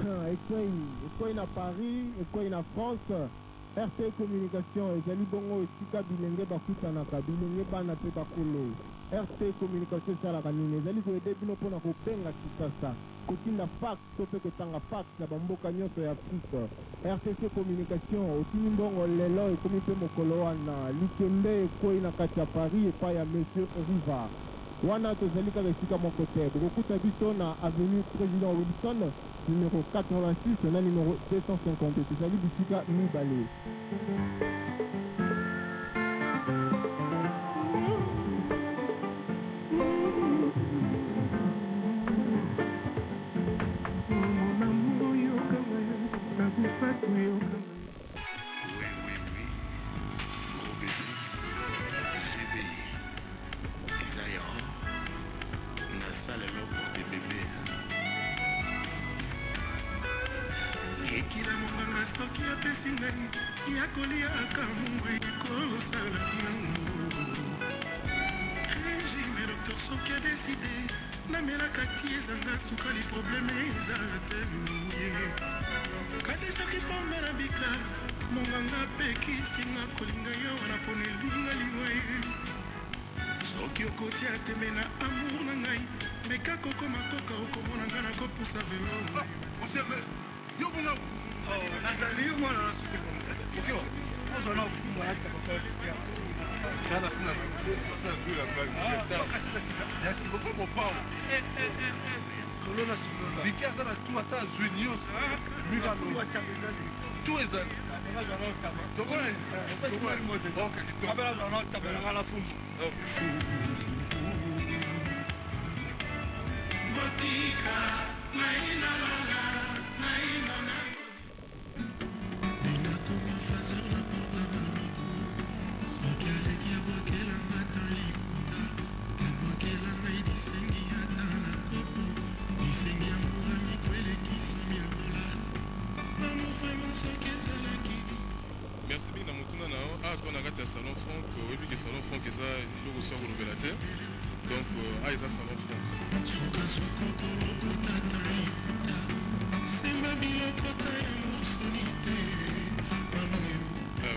Speaker 11: ekwei na Paris, ekwei na France. RT Communication ezali bongo esika bilenge bakutanaka bilenge bana mpe bakolo. RT Communication esalaka nini? Ezali koyede bino mpona kobenga kisasa, kotinda fax to mpe kotanga fax na bamboka nyonso ya Afrique. RTC Communication otini mbongo lelo ekomi mpe mokolo wana likembe ekwei na kati ya Paris epai ya Monsieur Riva. Wana tozali kaka esika moko te, bokokuta biso na avenue Président Wilson numéro 86 na numéro 250 tozali bisika mibale.
Speaker 12: Merci bien dans mon tournoi. On a raté salon Franck, oui, que salon Franck est ça, il faut que révélateur. Donc, ils ont salon Franck.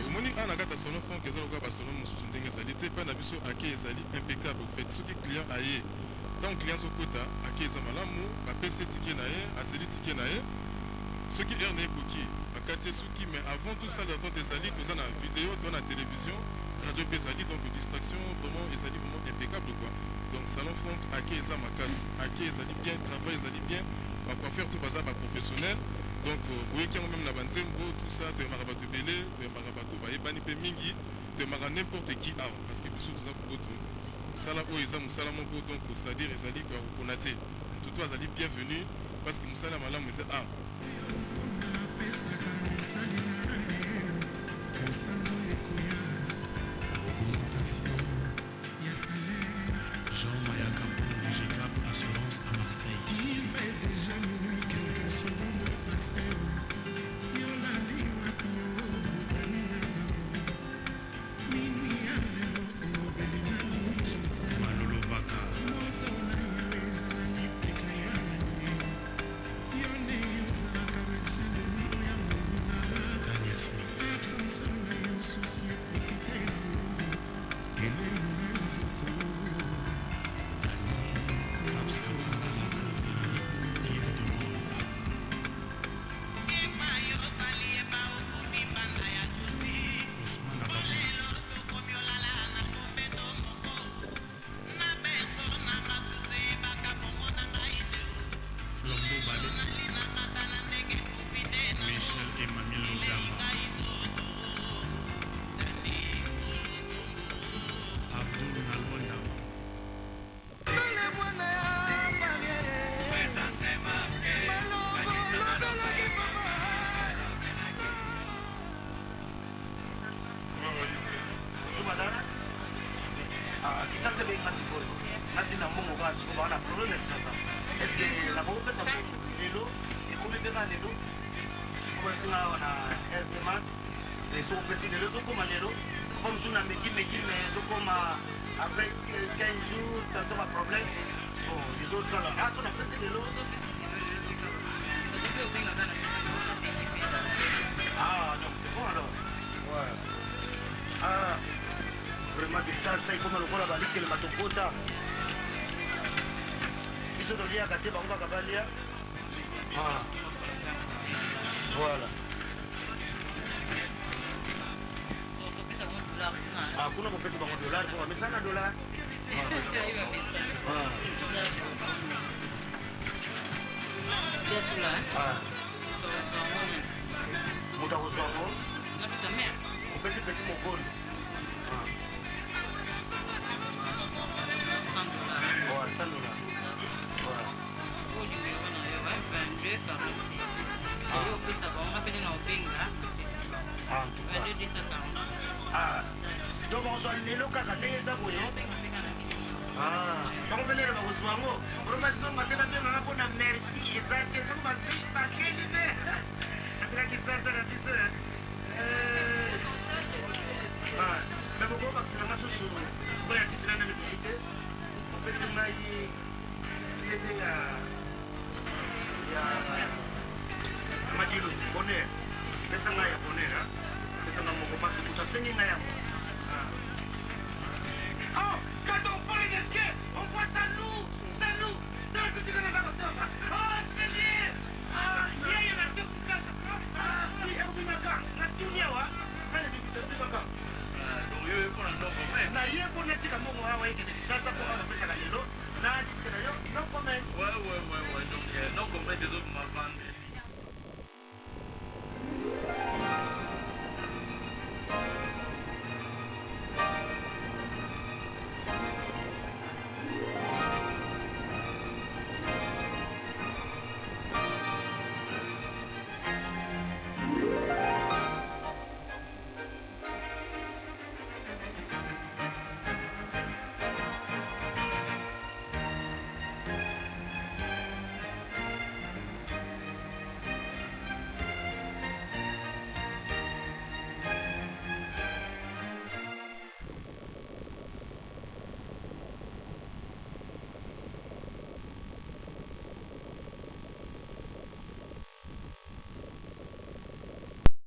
Speaker 12: Omoni on a gâté salon Franck, ils ont le salon Moussou Ndenge Zali, pas d'abisso à qui ils allaient impeccable. Au fait, ceux qui clients aillent, tant clients sont quota, à qui ils ont malamou, à PC ticket naïe, à celui ticket naïe, ceux qui errent pour qui. Mais avant tout ça, quand tu as la vidéo, dans la télévision, radio Pesali, donc distraction, vraiment, ils allaient vraiment impeccable quoi. Donc, salon Franck, à qui ils ont ma casse, à qui ils allaient bien, travail, ils allaient bien, on va faire tout ça, professionnel. Donc, vous voyez qu'il y a même la banzembo, tout ça, tu es marabato belé, tu es marabato baébani mingi, tu es mara n'importe qui a, parce que tout ça pour d'autres. Ça là, ils ont Moussala Moko, donc, c'est-à-dire, ils allaient qu'on a été. Tout le monde bienvenue, parce que Moussala Malam, c'est ah.
Speaker 13: Après 15 jours, tu as un problème. Bon, les autres sont là. Ah, tu as fait de l'eau. tokelema tokota biso toliaka te bango baka balia voilà kuna kopesa bango dollar po bamesana dollar moto akozwango opesi peti mokolo $100. Donc bazwa lelo kaka ndenge eza boye bango mpenele bakozwa yango olobasizonga te babenganga mpona merci eza te soki bazwi bakeli mpe atikaki santa na biso me boko bakiselanga susu oyo atitina na mibili te opesi ngai lete ya madilo bonheur pesa ngai ya bonheur pesa ngai moko pasi kuta asengi ngai yango quand on prend les esquets on voit ça nous dans ce que tu veux